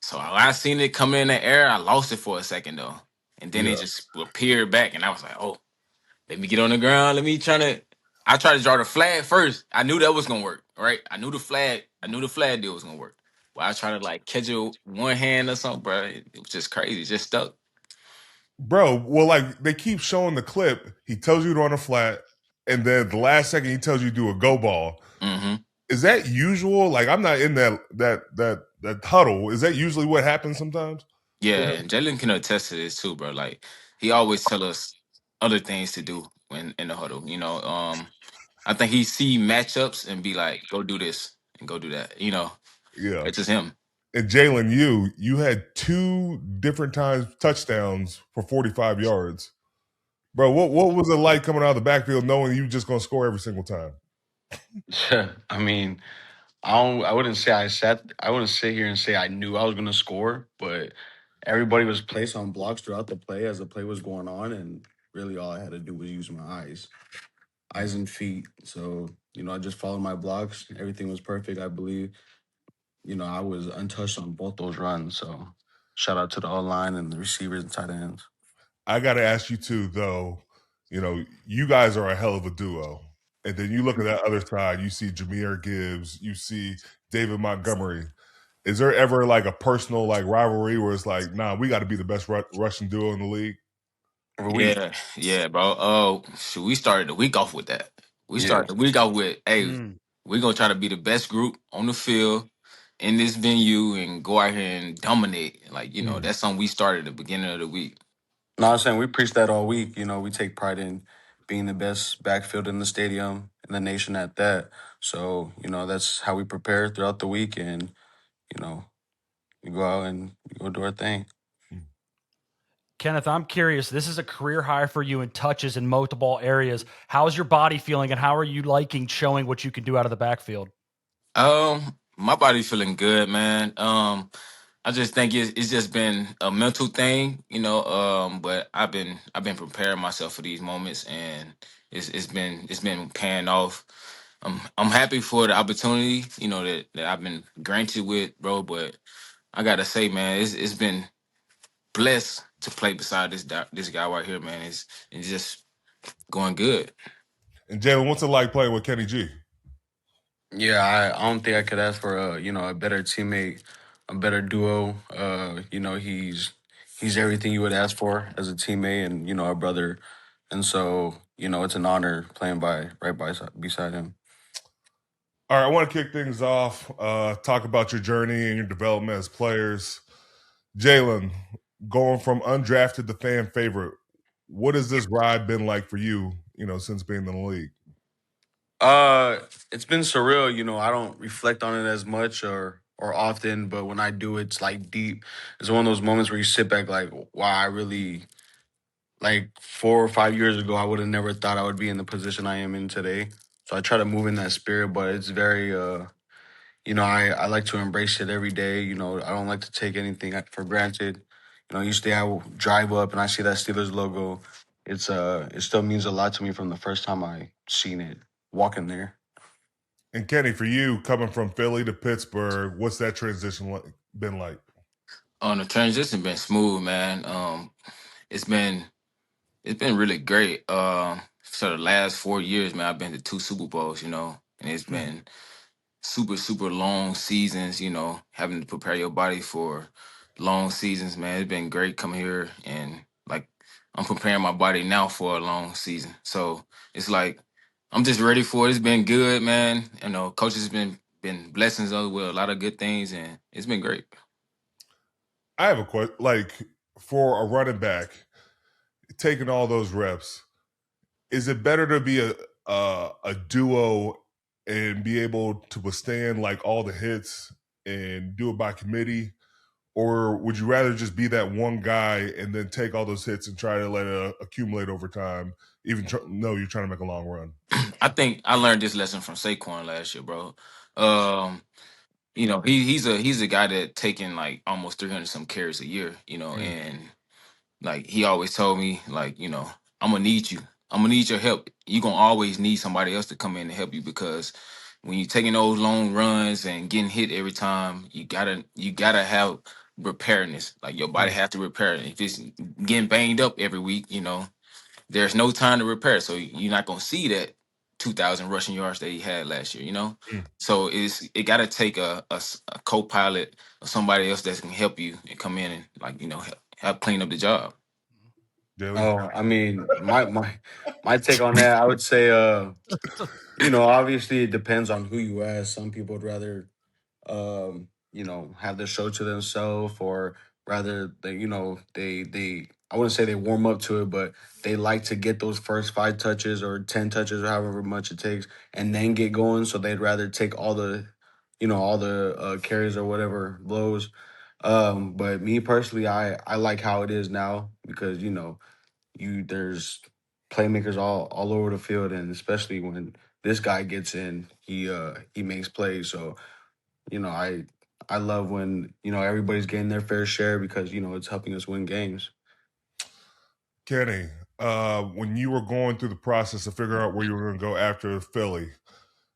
So when I seen it come in the air, I lost it for a second, though. And then it just appeared back, and I was like, oh, let me get on the ground. I tried to draw the flag first. I knew that was going to work, right? I knew the flag deal was going to work. But I tried to, like, catch it with one hand or something, bro. It was just crazy. It just stuck. Bro, well, like, they keep showing the clip. He tells you to run a flat, and then the last second he tells you to do a go ball. Mm-hmm. Is that usual? Like, I'm not in that huddle. Is that usually what happens sometimes? Yeah, and Jaylen can attest to this too, bro. Like, he always tell us other things to do when in the huddle. I think he see matchups and be like, go do this and go do that. Yeah. It's just him. And Jaylen, you had 2 different times touchdowns for 45 yards. Bro, what was it like coming out of the backfield knowing you just going to score every single time? I mean, I wouldn't sit here and say I knew I was going to score, but everybody was placed on blocks throughout the play as the play was going on, and really all I had to do was use my eyes and feet. So, I just followed my blocks. Everything was perfect, I believe. I was untouched on both those runs. So, shout out to the O-line and the receivers and tight ends. I got to ask you too, though. You guys are a hell of a duo. And then you look at that other side, you see Jahmyr Gibbs, you see David Montgomery. Is there ever like a personal like rivalry where it's like, nah, we got to be the best Russian duo in the league? Yeah, bro. We started the week off with that. We started the week off with, hey, we're going to try to be the best group on the field in this venue and go out here and dominate. Like, that's something we started at the beginning of the week. No, I'm saying we preach that all week. We take pride in being the best backfield in the stadium, in the nation at that. So, that's how we prepare throughout the week, and, we go out and we go do our thing. Kenneth, I'm curious. This is a career high for you in touches in multiple areas. How's your body feeling, and how are you liking showing what you can do out of the backfield? My body's feeling good, man. I just think it's just been a mental thing, but I've been preparing myself for these moments, and it's been paying off. I'm happy for the opportunity, that I've been granted with, bro. But I gotta say, man, it's been blessed to play beside this guy right here, man. It's just going good. And Jaylen, what's it like playing with Kenny G? Yeah, I don't think I could ask for a better teammate, a better duo. He's everything you would ask for as a teammate and a brother, and so it's an honor playing beside him. All right, I want to kick things off. Talk about your journey and your development as players. Jaylen, going from undrafted to fan favorite, what has this ride been like for you? Since being in the league. It's been surreal. I don't reflect on it as much or often, but when I do, it's like deep. It's one of those moments where you sit back like, wow, I really like 4 or 5 years ago, I would have never thought I would be in the position I am in today. So I try to move in that spirit, but it's very I like to embrace it every day. I don't like to take anything for granted. Usually I will drive up and I see that Steelers logo. It still means a lot to me from the first time I seen it walking there. And Kenny, for you, coming from Philly to Pittsburgh, what's that transition been like? The transition been smooth, man. It's been it's been really great. For the last 4 years, man, I've been to two Super Bowls, and it's been super, super long seasons, having to prepare your body for long seasons, man. It's been great coming here and like I'm preparing my body now for a long season. So it's like I'm just ready for it. It's been good, man. Coaches has been blessings us with a lot of good things and it's been great. I have a question. Like, for a running back, taking all those reps, is it better to be a duo and be able to withstand like all the hits and do it by committee, or would you rather just be that one guy and then take all those hits and try to let it accumulate over time, even though you're trying to make a long run? I think I learned this lesson from Saquon last year, bro. He's a guy that taking like almost 300 some carries a year, and like he always told me, like, I'm gonna need you. I'm gonna need your help. You're gonna always need somebody else to come in and help you because when you're taking those long runs and getting hit every time, you gotta have preparedness. Like your body has to repair it. If it's getting banged up every week, there's no time to repair. So you're not gonna see that 2,000 rushing yards that he had last year, Mm. So it got to take a co-pilot or somebody else that can help you and come in and like help clean up the job. Jaylen? Oh, I mean, my take on that, I would say, obviously it depends on who you ask. Some people would rather have the show to themselves, or rather they I wouldn't say they warm up to it, but they like to get those first 5 touches or 10 touches or however much it takes and then get going. So they'd rather take all the carries or whatever blows. But me personally, I like how it is now because there's playmakers all over the field, and especially when this guy gets in, he makes plays. So I love when everybody's getting their fair share because it's helping us win games. Kenny, when you were going through the process of figuring out where you were going to go after Philly,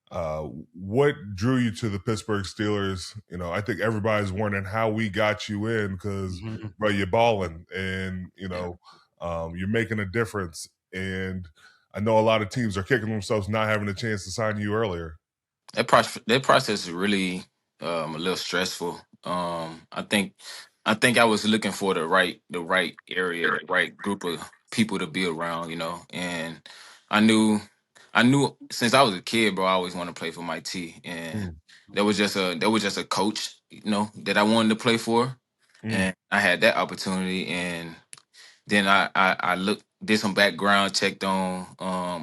what drew you to the Pittsburgh Steelers? I think everybody's wondering how we got you in because, bro, you're balling and, you're making a difference. And I know a lot of teams are kicking themselves not having a chance to sign you earlier. That process is really a little stressful. I think I was looking for the right area, the right group of people to be around, and I knew I knew since I was a kid, bro, I always wanted to play for my T, and there was just a coach, that I wanted to play for, and I had that opportunity, and then I looked, did some background, checked on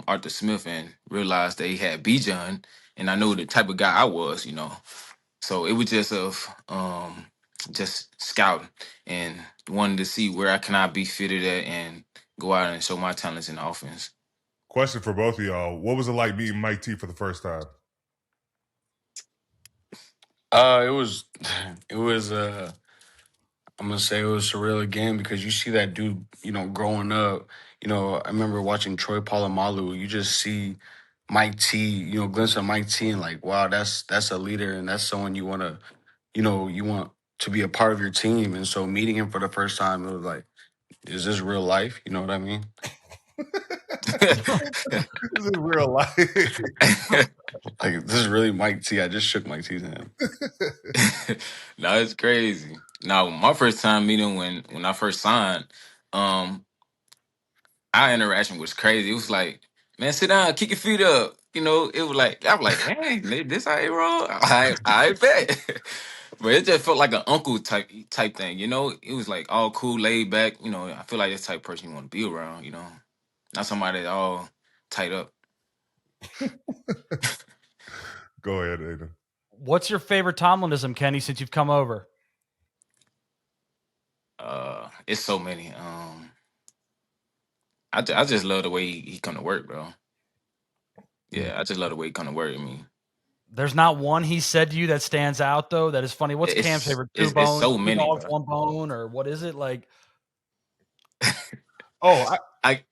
Arthur Smith, and realized that he had Bijan, and I knew the type of guy I was, So it was just scouting and wanted to see where I be fitted at and go out and show my talents in the offense. Question for both of y'all. What was it like meeting Mike T for the first time? It was it was I'm gonna say it was surreal again because you see that dude, growing up. I remember watching Troy Polamalu. You just see Mike T, glimpse of Mike T, and like, wow, that's a leader, and that's someone you want to be a part of your team. And so meeting him for the first time, it was like, is this real life? You know what I mean? This is real life. Like, this is really Mike T. I just shook Mike T's hand. No, it's crazy. Now, my first time meeting when I first signed, um, our interaction was crazy. It was like, man, sit down, kick your feet up. It was like I was like, hey, this how you roll? I bet. But it just felt like an uncle type thing. It was like all cool, laid back. I feel like this type of person you want to be around. Not somebody that all tight up. Go ahead, Aiden. What's your favorite Tomlinism, Kenny, since you've come over? It's so many. I just love the way he come to work, bro. Yeah, I just love the way he come to work. I mean, There's not one he said to you that stands out though. That is funny. What's Cam's favorite? Two it's bones, so two many, dogs, bro. one bone, or what is it like? Oh, I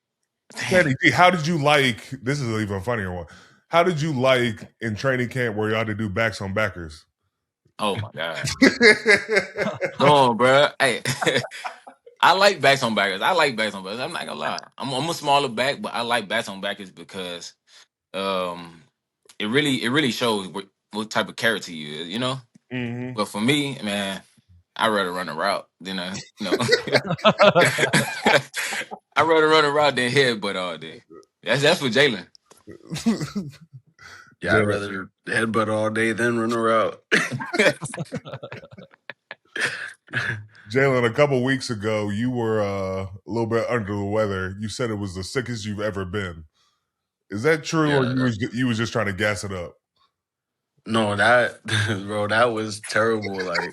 Kenny, how did you like? This is an even funnier one. How did you like in training camp where you had to do backs on backers? oh my god, no, bro. Hey, I like backs on backers. I like backs on backers. I'm not gonna lie. I'm a smaller back, but I like backs on backers because it really shows what type of character you is, you know. Mm-hmm. But for me, man, I'd rather run a route than I'd rather run a route than headbutt all day. That's for Jaylen. Yeah, I'd rather headbutt all day than run a route. Jaylen, a couple weeks ago, you were a little bit under the weather. You said it was the sickest you've ever been. Is that true, Yeah, or you was just trying to gas it up? No, that bro, that was terrible. Like,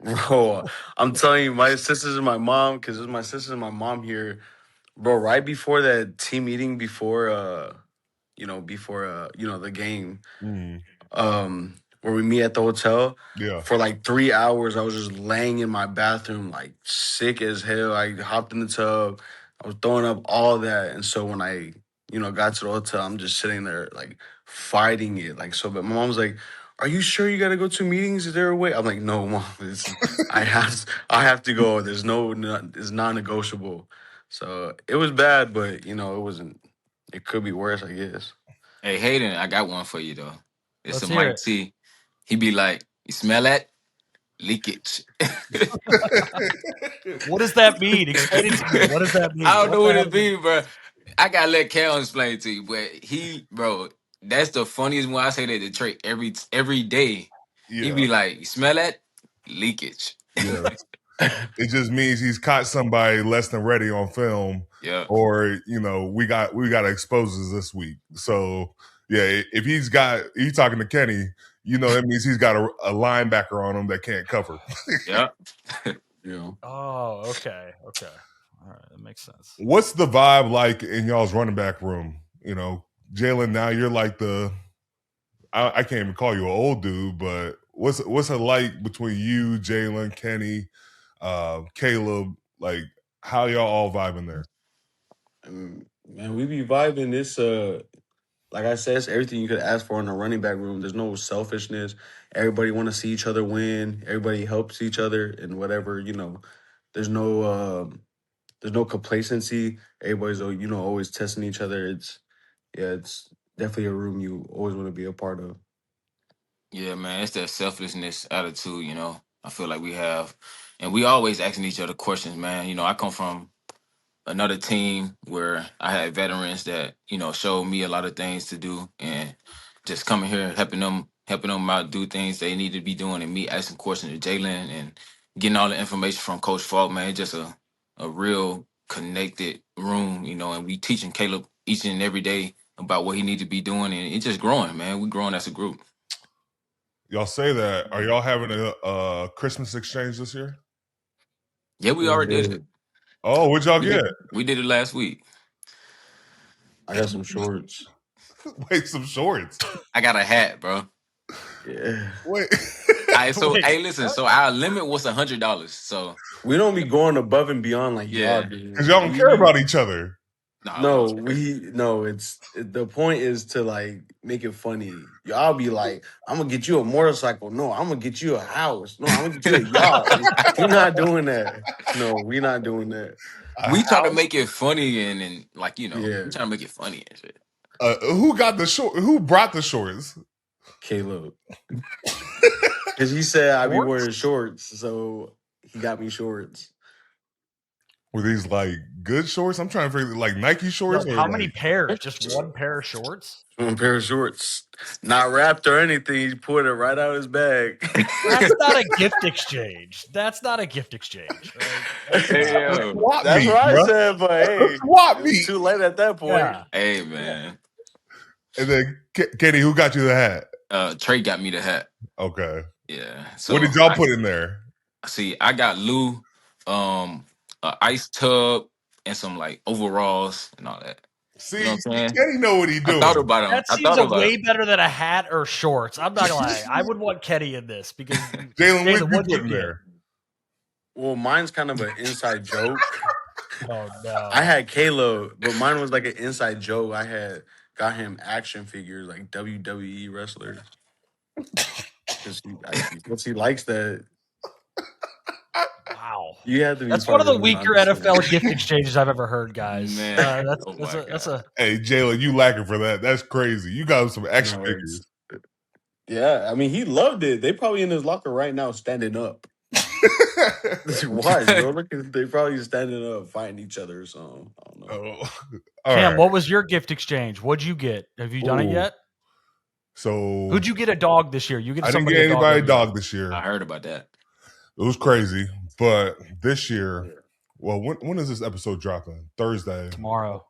bro, I'm telling you, my sisters and my mom, because it was my sisters and my mom here, bro. Right before that team meeting, before the game, where we meet at the hotel. Yeah. For like 3 hours, I was just laying in my bathroom, like sick as hell. I hopped in the tub. I was throwing up all that. And so when I, got to the hotel, I'm just sitting there like fighting it. Like, so, but my mom was like, "Are you sure you got to go to meetings? Is there a way?" I'm like, "No, mom, I have to go. There's it's non-negotiable." So it was bad, but it wasn't, it could be worse, I guess. Hey Hayden, I got one for you though. It's Let's a hear Mike it. T. He be like, "You smell that? Leakage." What does that mean? Explain it to me. What does that mean? I don't know what the it means, bro. I gotta let Cal explain it to you, but bro, that's the funniest one. I say that to Trey every day. He be like, "You smell that? Leakage." Yeah. It just means he's caught somebody less than ready on film. Yeah. Or, we got exposes this week. So yeah, if he's talking to Kenny, that means he's got a linebacker on him that can't cover. Yeah. Yeah. Oh, okay. Okay. All right. That makes sense. What's the vibe like in y'all's running back room? Jaylen, now you're like I can't even call you an old dude, but what's it like between you, Jaylen, Kenny, Caleb? Like, how y'all all vibing there? Man, we be vibing. This, like I said, it's everything you could ask for in a running back room. There's no selfishness. Everybody want to see each other win. Everybody helps each other and whatever. There's no complacency. Everybody's always testing each other. It's definitely a room you always want to be a part of. Yeah, man, it's that selflessness attitude, I feel like we have. And we always asking each other questions, man. I come from another team where I had veterans that, showed me a lot of things to do, and just coming here helping them out do things they need to be doing, and me asking questions to Jaylen and getting all the information from Coach Falk, man. It's just a real connected room, and we teaching Caleb each and every day about what he need to be doing, and it's just growing, man. We growing as a group. Y'all say that. Are y'all having a Christmas exchange this year? Yeah, we already did it. Oh, what'd y'all get? We did it last week. I got some shorts. Wait, some shorts. I got a hat, bro. Yeah. Wait. Hey, listen. So our limit was $100. So we don't be going above and beyond like Yeah. y'all do. Because y'all don't care about each other. It's the point is to like make it funny. Y'all be like, "I'm gonna get you a motorcycle." No, I'm gonna get you a house. No, I'm gonna get you a yacht. Like, we're not doing that. No, we're not doing that. We try to make it funny and like, Yeah. we try to make it funny and shit. Who got the short? Who brought the shorts? Caleb. Because he said I'd be wearing shorts, so he got me shorts. Were these like good shorts? I'm trying to figure like Nike shorts. How many pairs? Just one pair of shorts? One pair of shorts. Not wrapped or anything. He pulled it right out of his bag. That's not a gift exchange. That's not a gift exchange. That's what I said, but hey, swap meet. It's too late at that point. Yeah. Hey, man. And then Katie, who got you the hat? Trey got me the hat. Okay. Yeah. So What did y'all put in there? See, I got Lou, an ice tub, and some like overalls and all that. See, You know what I'm saying? Katie know what he doing. I thought about him. That I seems thought about way it. better than a hat or shorts. I'm not gonna lie. I would want Kenny in this because Jalen, what did you what'd put you in get? there? Well, mine's kind of an inside joke. Oh no! I had Caleb, but mine was like an inside joke. I had got him action figures, like WWE wrestlers, because he likes that. Wow. You have to be That's part one of the it to weaker understand. NFL gift exchanges I've ever heard, guys. Man, That's a Hey, Jalen, you lacking for that. That's crazy. You got some action No, figures. Yeah, I mean, he loved it. They probably in his locker right now standing up. Watch, bro. Look, they probably standing up fighting each other or something. I don't know. Oh, all Cam, right. what was your gift exchange? What'd you get? Have you done it Ooh. yet? So Who'd you get a dog this year? You get I didn't somebody get anybody a every year. dog this year. I heard about that. It was crazy. But this year, well, when is this episode dropping? Thursday. Tomorrow.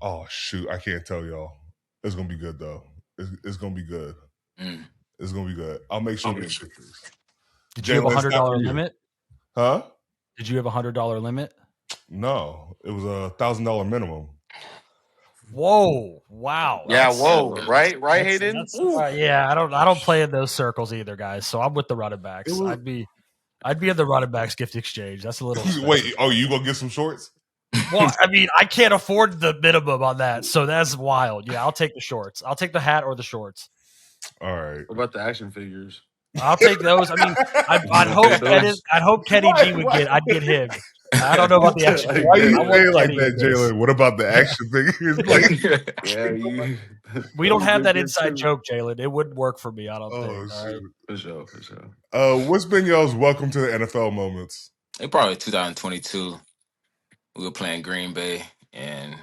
Oh, shoot. I can't tell y'all. It's going to be good, though. It's going to be good. Mm. It's going to be good. I'll make sure to get pictures. Did you have Jalen, it's not for $100 you. limit? Huh? Did you have $100 limit? No. It was $1,000 minimum. Whoa! Wow. Yeah, That's- whoa, right, that's- Hayden. that's- yeah, I don't play in those circles either, guys. So I'm with the running backs. was- I'd be in the running backs gift exchange. That's a little expensive. Wait, you going to get some shorts? Well, I mean, I can't afford the minimum on that, so that's wild. Yeah, I'll take the shorts. I'll take the hat or the shorts. All right. What about the action figures? I'll take those. I mean, I'd hope Kenny G would get. I'd get him. I don't know about the action figures. Why you I want say like Kenny that, in this. Jalen? What about the action figures? Like, Yeah, We don't have that Good inside too. joke, Jalen. It wouldn't work for me. I don't oh, think. All right? shoot. For sure. What's been y'all's welcome to the NFL moments? It probably 2022. We were playing Green Bay, and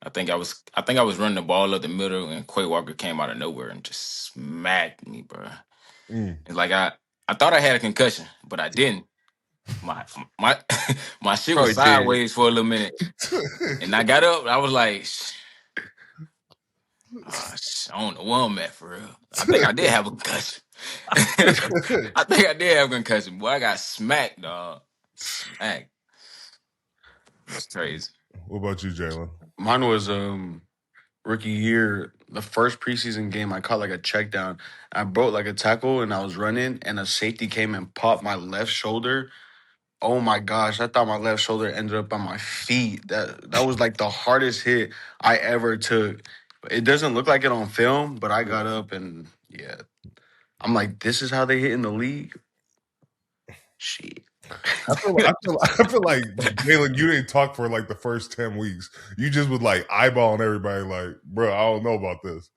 I think I was running the ball up the middle, and Quay Walker came out of nowhere and just smacked me, bro. Mm. It's like I thought I had a concussion, but I didn't. My my shit Probably was did. sideways for a little minute, and I got up. I was like, I don't know where I'm at for real. I think I did have a concussion. I think I did have a concussion. Boy, I got smacked, dog. Smacked. That's crazy. What about you, Jalen? Mine was rookie year, the first preseason game. I caught like a check down. I broke like a tackle and I was running, and a safety came and popped my left shoulder. Oh my gosh, I thought my left shoulder ended up on my feet. That was like the hardest hit I ever took. It doesn't look like it on film, but I got up and yeah. I'm like, this is how they hit in the league? Shit. I feel like Jalen, you didn't talk for like the first 10 weeks. You just was like eyeballing everybody, like, bro, I don't know about this.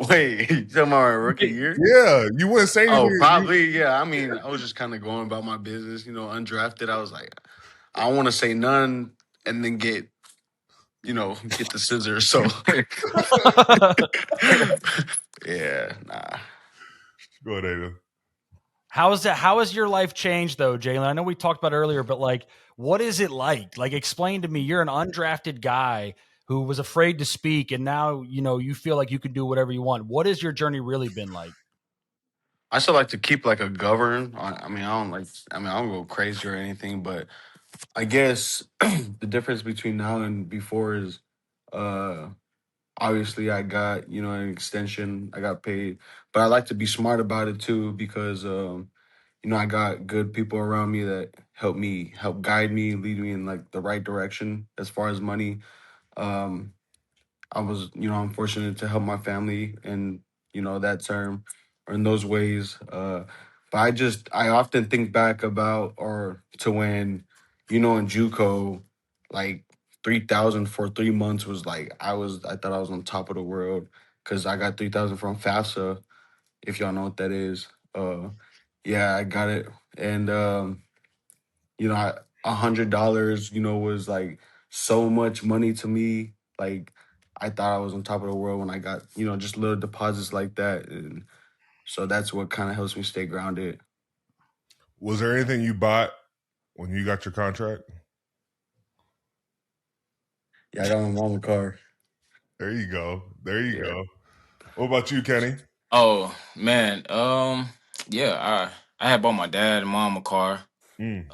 Wait, you talking about our rookie year? Yeah, you wouldn't say anything. Oh, probably, yeah. I mean, I was just kind of going about my business, undrafted. I was like, I don't want to say none and then get the scissors. So, yeah, nah. Go ahead, Ada. How has your life changed though, Jalen? I know we talked about it earlier, but like, what is it like? Like, explain to me. You're an undrafted guy who was afraid to speak, and now you feel like you can do whatever you want. What has your journey really been like? I still like to keep like a govern. I don't go crazy or anything, but I guess the difference between now and before is, obviously I got, an extension. I got paid, but I like to be smart about it too because, I got good people around me that help guide me, lead me in like the right direction as far as money. I was, I'm fortunate to help my family in, that term or in those ways. But I often think back about or to when, in JUCO, like 3,000 for 3 months was like, I thought I was on top of the world because I got 3,000 from FAFSA, if y'all know what that is. Yeah, I got it. And, $100, was like so much money to me. Like, I thought I was on top of the world when I got, just little deposits like that. And so that's what kind of helps me stay grounded. Was there anything you bought when you got your contract? Yeah, I got my mom a car. There you go. There you Yeah. go. What about you, Kenny? Oh man, yeah, I had bought my dad and mom a car. Mm,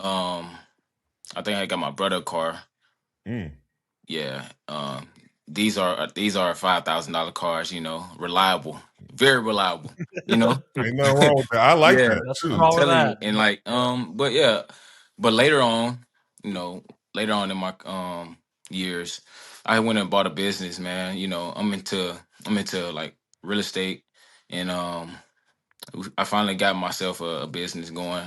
I think I got my brother a car. mm. Yeah. These are $5,000 cars. Reliable, very reliable. You know. Ain't nothing wrong with that. I like Yeah, that Nothing too. wrong with telling you, that. and like, but yeah, but you know, later on in my years, I went and bought a business, man. I'm into like real estate, and I finally got myself a business going,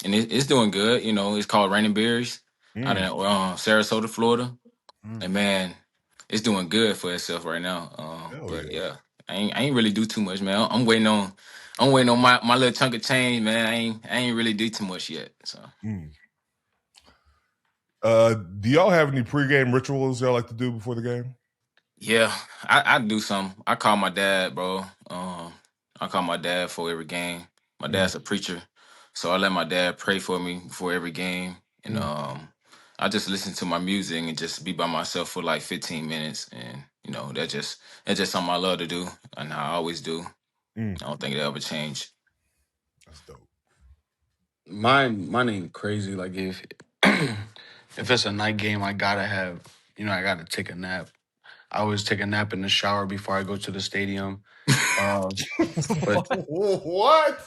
and it's doing good. It's called Raining Berries out in Mm, Sarasota, Florida, Mm. and man, it's doing good for itself right now. hell But yeah. yeah, I ain't really do too much, man. I'm waiting on my little chunk of change, man. I ain't really do too much yet. So Mm. Do y'all have any pregame rituals y'all like to do before the game? yeah, I do some. I call my dad, bro. I call my dad for every game. My Mm, dad's a preacher, so I let my dad pray for me before every game, and mm, I just listen to my music and just be by myself for like 15 minutes, and that's just something I love to do, and I always do. mm. I don't think it'll ever change. That's dope. Mine ain't crazy. Like if if it's a night game, I gotta take a nap. I always take a nap in the shower before I go to the stadium. Uh, but What?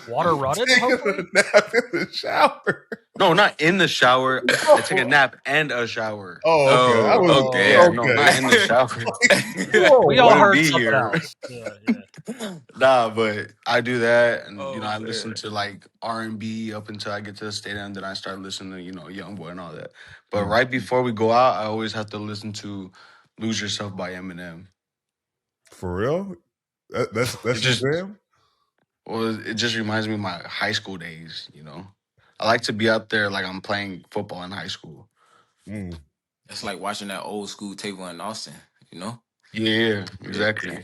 Water rutted, Taking hopefully? a nap in the shower. no, not in the shower. I take a nap and a shower. Oh, okay. I Oh, was okay. Yeah, no, not okay. in the shower. We Whoa. all Wouldn't heard be something here. else. Yeah. Nah, but I do that, and Oh I listen man. to like R&B up until I get to the stadium. Then I start listening to YoungBoy and all that. But Mm. right before we go out, I always have to listen to "Lose Yourself" by Eminem. For real? It That's your just jam? it just reminds me of my high school days. I like to be out there like I'm playing football in high school. Mm. It's like watching that old school table in Austin, you know? Yeah, Yeah. exactly.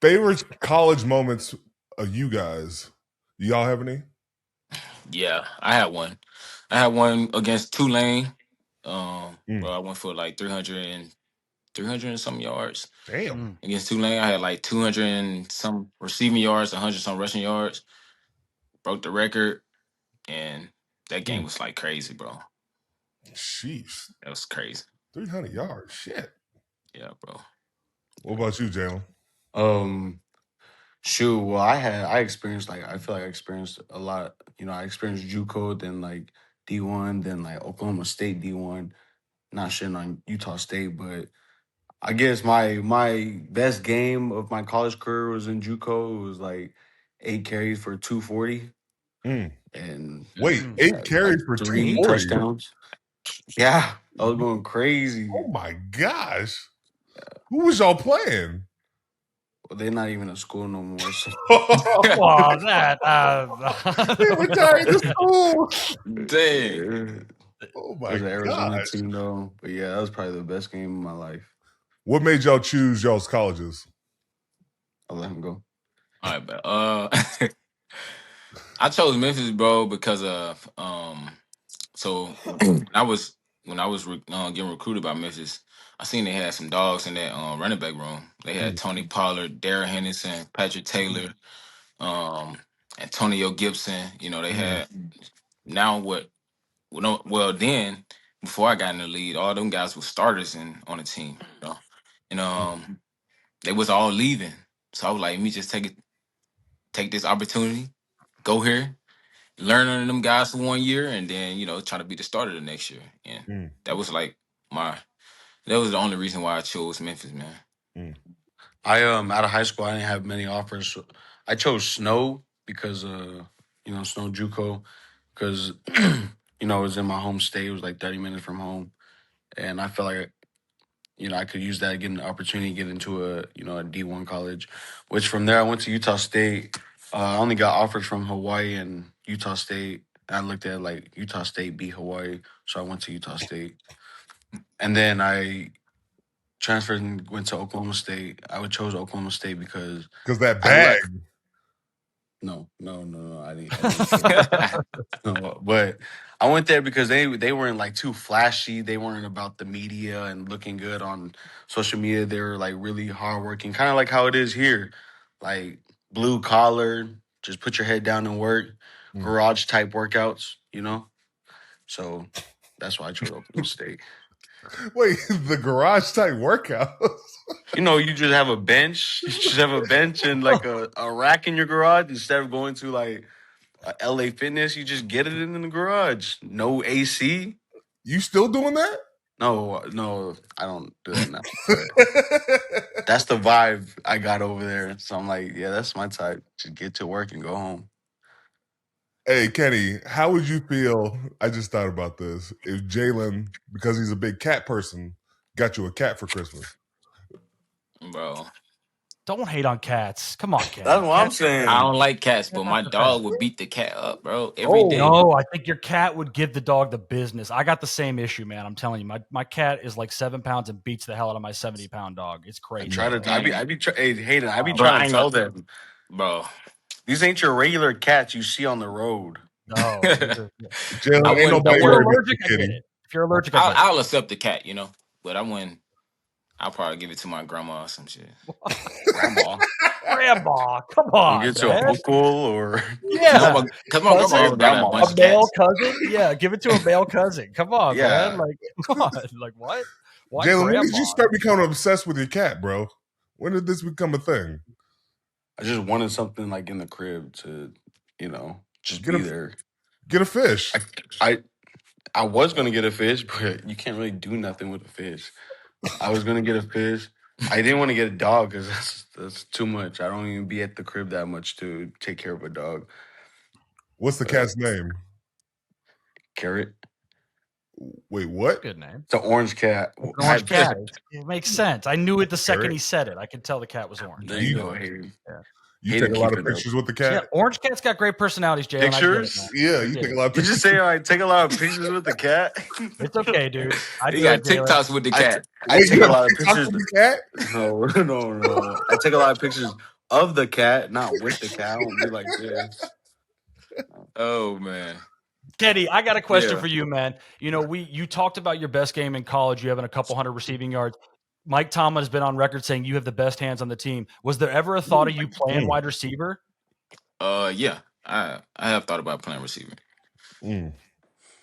Favorite college moments of you guys? Do y'all have any? Yeah, I had one. I had one against Tulane. Mm. Bro, I went for like 300 and some yards. Damn. Mm. Against Tulane, I had like 200 and some receiving yards, 100 some rushing yards. Broke the record, and that game Mm. was like crazy, bro. Sheesh. That was crazy. 300 yards. Shit. Yeah, bro. What about you, Jalen? Um, Shoot, well, I experienced like I feel like I experienced a lot. I experienced JUCO, then like D1, then like Oklahoma State D1. Not shitting on Utah State, but I guess my best game of my college career was in JUCO. It was like 8 carries for 240 Mm. and Wait, Mm. 8 like carries for three 240. touchdowns. Yeah, I was going crazy. Oh my gosh. Who was y'all playing? Well, they're not even a school no more. So Well, that. He retired to school. Dang. it Oh was my an Arizona gosh. team though. But yeah, that was probably the best game of my life. What made y'all choose y'all's colleges? I'll let him go. All right, but I chose Memphis, bro, because of so when I was getting recruited by Memphis, I seen they had some dogs in that running back room. They had Mm. Tony Pollard, Darren Henderson, Patrick Taylor, um, Antonio Gibson. They Mm. had now what? Well, then before I got in the lead, all them guys were starters on the team. And they was all leaving, so I was like, let me just take this opportunity, go here, learn under them guys for 1 year, and then try to be the starter the next year. And Mm. that was like my that was the only reason why I chose Memphis, man. Mm. I out of high school I didn't have many offers. So I chose Snow because Snow JUCO because it was in my home state. It was like 30 minutes from home, and I felt like I could use that to get an opportunity to get into a D1 college. Which from there I went to Utah State. I only got offers from Hawaii and Utah State. I looked at like Utah State beat Hawaii, so I went to Utah State, and then I transferred and went to Oklahoma State. I would chose Oklahoma State because Because that I bag. no. I didn't say that. No, but I went there because they weren't like too flashy. They weren't about the media and looking good on social media. They were like really hardworking, kind of like how it is here, like blue collar. Just put your head down and work. Garage type workouts, you know. So that's why I chose Oklahoma State. Wait, the garage type workouts. You know, you just have a bench. You just have a bench and like a rack in your garage instead of going to like LA Fitness. You just get it in the garage. No AC. You still doing that? No, I don't do that now. But that's the vibe I got over there. So I'm like, yeah, that's my type. Just get to work and go home. Hey, Kenny, how would you feel? I just thought about this. If Jaylen, because he's a big cat person, got you a cat for Christmas. Bro. Don't hate on cats. Come on, Ken. That's what I'm saying. I don't like cats, but my dog would beat the cat up, bro, every day. No, I think your cat would give the dog the business. I got the same issue, man. I'm telling you, my cat is like 7 pounds and beats the hell out of my 70-pound dog. It's crazy. Hey, Hayden, I be Bro, trying to tell them, bro. these ain't your regular cats you see on the road. No, Jaylen, I ain't wouldn't- nobody I if you're wouldn't- allergic, I get it. If you're allergic, I get it. I'll accept the cat, you know, but I wouldn't. I'll probably give it to my grandma or some shit. Grandma. Grandma, come on. You get to an uncle or Yeah. Because my Cousin? grandma got a bunch A of male cats. cousin? Yeah, give it to a male cousin. Come on, Yeah. man. Like, come on. Like, what? Why Jaylen, when grandma? did you start becoming obsessed with your cat, bro? When did this become a thing? I just wanted something like in the crib to, you know, just Get be a- there. Get a fish. I was gonna get a fish, but you can't really do nothing with a fish. I was gonna get a fish. I didn't want to get a dog because that's too much. I don't even be at the crib that much to take care of a dog. What's the cat's name? Garrett. Wait, what? Good name. It's an orange cat. Orange cat. It makes sense. I knew it the second he said it. I could tell the cat was orange. There you go, Hayden. You Hayden take a lot of keep it up. pictures with the Yeah, cat? orange cats got great personalities, Jaylen. Pictures? I get it, man. Yeah, I you get take it. a lot of Did you pictures. say I take a lot of pictures with the cat? It's okay, dude. I He do got it, Jaylen. TikToks with the cat. I Wait, take you a got lot of TikTok pictures. with the cat? No. I take a lot of pictures of the cat, not with the cat. I don't be like this. Oh, man. Kenny, I got a question Yeah. for you, man. You know, you talked about your best game in college, you having a couple hundred receiving yards. Mike Tomlin has been on record saying you have the best hands on the team. Was there ever a thought of you playing wide receiver? Yeah. I have thought about playing receiver. Mm.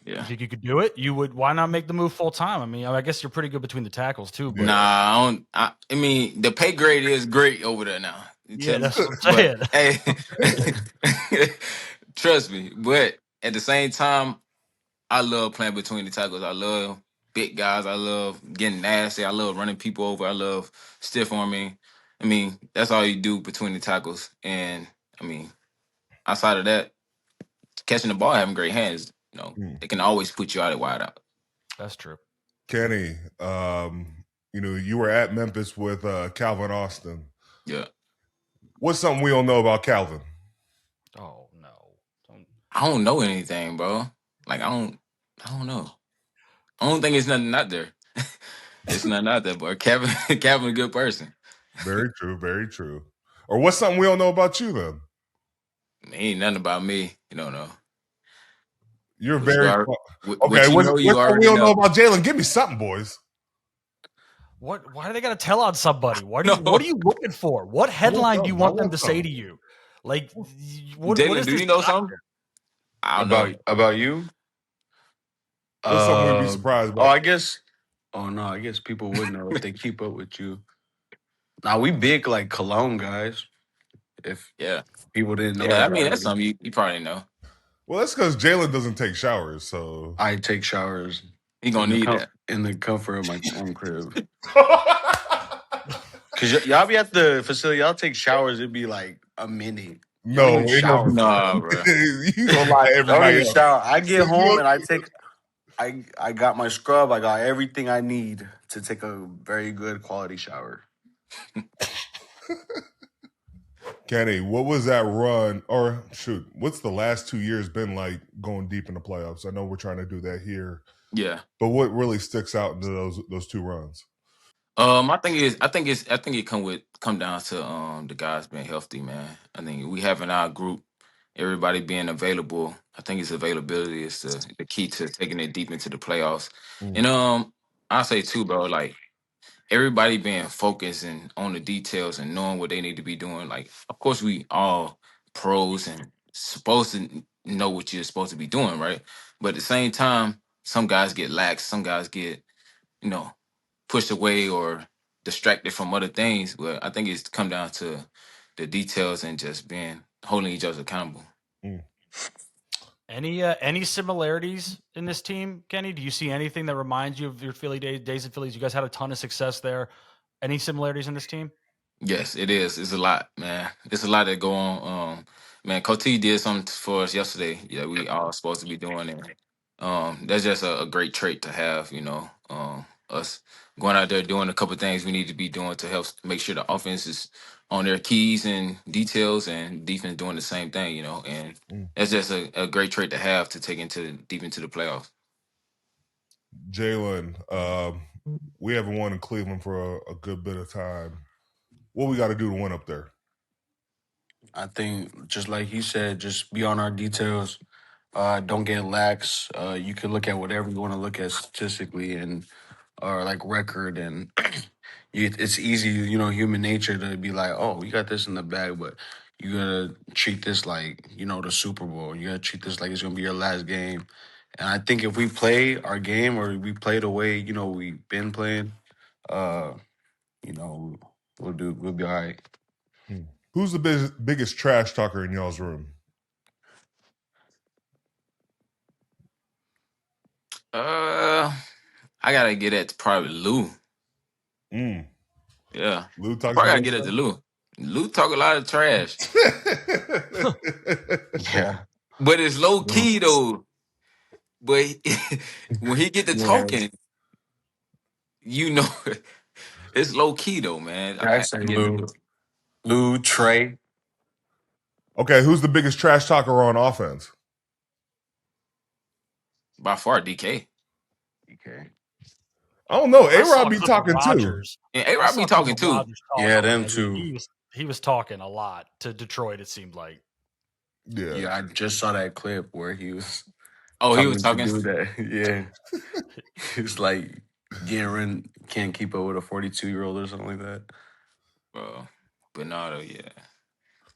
You Yeah. think you could do it? You would. Why not make the move full time? I mean, I guess you're pretty good between the tackles too. But Nah, I don't. I mean, the pay grade is great over there now. yeah, that's what I'm saying. Hey, trust me. But at the same time, I love playing between the tackles. I love big guys. I love getting nasty. I love running people over. I love stiff arming. I mean, that's all you do between the tackles. And I mean, outside of that, catching the ball, having great hands. You know, they can always put you out at wide out. That's true. Kenny, you know, you were at Memphis with Calvin Austin. Yeah. What's something we don't know about Calvin? Oh no. I don't know anything, bro. Like I don't know. I don't think it's nothing out there. It's nothing out there, but Calvin a good person. Very true, very true. Or what's something we don't know about you then? He ain't nothing about me. You don't know. You're What very you are- okay. what you What's know, you something we already don't know know. about Jaylen? Give me something, boys. What? Why do they got to tell on somebody? What No. are you looking for? What headline do you want them to something. say to you? Like, what Jaylen, is do this you know doctor? something? I don't know. About you? What's something we'd be surprised about? I guess people would know if they keep up with you. Now we big like cologne guys. If Yeah. people didn't know, Yeah, I that mean that's already. something you probably know. Well, that's because Jaylen doesn't take showers, so I take showers He gonna need that. in the comfort of my own crib. Cause y'all be at the facility, y'all take showers. It'd be like a minute. no, You don't even ain't no shower. Nah, bro. you gonna lie to Don't everybody even else. shower. I get So home you- and I got my scrub. I got everything I need to take a very good quality shower. Kenny, what was that run? Or shoot, what's the last 2 years been like going deep in the playoffs? I know we're trying to do that here, Yeah. but what really sticks out into those two runs? I think it come down to the guys being healthy, man. I think we having our group, everybody being available. I think his availability is the key to taking it deep into the playoffs. Mm. And I say too, bro, like everybody being focused and on the details and knowing what they need to be doing. Like, of course, we all pros and supposed to know what you're supposed to be doing, right? But at the same time, some guys get lax, some guys get, you know, pushed away or distracted from other things. But I think it's come down to the details and just being holding each other accountable. Mm. Any similarities in this team, Kenny? Do you see anything that reminds you of your Philly days in Phillies? You guys had a ton of success there. Any similarities in this team? Yes, it is. It's a lot, man. It's a lot that go on. Man, Coach T did something for us yesterday. Yeah, we all supposed to be doing it. That's just a great trait to have. Us going out there doing a couple things we need to be doing to help make sure the offense is on their keys and details, and defense doing the same thing. And that's just a great trait to have to take into deep into the playoffs. Jaylen, we haven't won in Cleveland for a good bit of time. What we got to do to win up there? I think just like he said, just be on our details. Don't get lax. You can look at whatever you want to look at statistically and or like record, and it's easy, human nature to be like, oh, you got this in the bag, but you gotta treat this like the Super Bowl. You gotta treat this like it's gonna be your last game. And I think if we play our game or we play the way we've been playing, we'll be all right. Who's the biggest trash talker in y'all's room? I gotta get at probably Lou. Yeah, Lou talks. I gotta get at the Lou. Lou talk a lot of trash. Yeah, but it's low key though. But when he get to talking, it's low key though, man. I say Lou, Trey. Okay, who's the biggest trash talker on offense? By far, DK. Okay. I don't know. A-Rod be talking Rodgers. too. Yeah, A-Rod be talking too. Yeah, them too. He was talking a lot to Detroit, it seemed like. Yeah, I just saw that clip where he was. Oh, he was talking. Do that. Yeah, he's like Garrett can't keep up with a 42-year-old or something like that. Bernardo, yeah.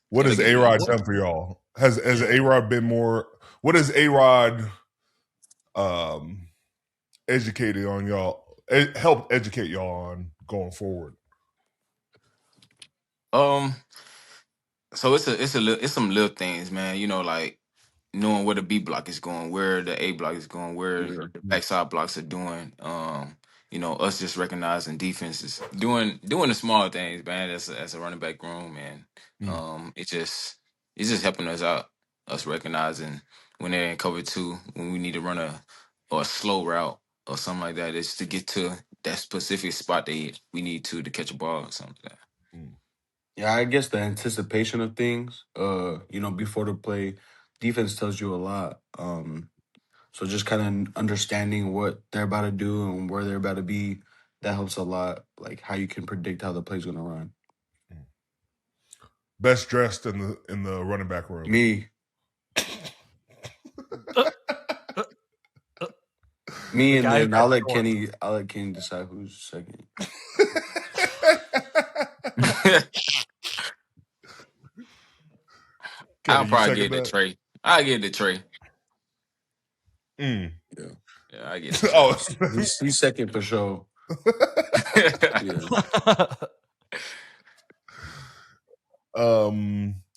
What has A-Rod done for y'all? Has A-Rod been more? What has A-Rod educated on y'all? Helped educate y'all on going forward? So it's some little things, man. Like knowing where the B block is going, where the A block is going, where the backside blocks are doing. Us just recognizing defenses, doing the small things, man. As a running back room, and it's just helping us out. Us recognizing when they're in cover two, when we need to run a slow route or something like that. It's to get to that specific spot we need to catch a ball or something like that. Yeah, I guess the anticipation of things, before the play, defense tells you a lot. So just kind of understanding what they're about to do and where they're about to be, that helps a lot. Like how you can predict how the play's gonna run. Best dressed in the running back room? Me. Me, and then I'll let Kenny decide who's second. I'll probably get the Trey. I'll get the Trey. Yeah, I get it. He's second for sure.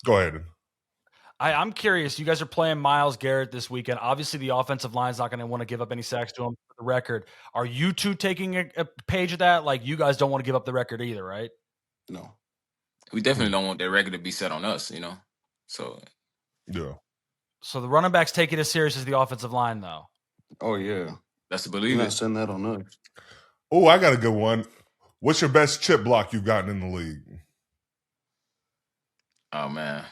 Go ahead. I'm curious. You guys are playing Myles, Garrett this weekend. Obviously, the offensive line's not going to want to give up any sacks to him. For the record, are you two taking a page of that? Like, you guys don't want to give up the record either, right? No. We definitely don't want that record to be set on us, So yeah. So the running backs take it as serious as the offensive line, though. Oh yeah, that's to believe it. Send that on us. Oh, I got a good one. What's your best chip block you've gotten in the league? Oh man,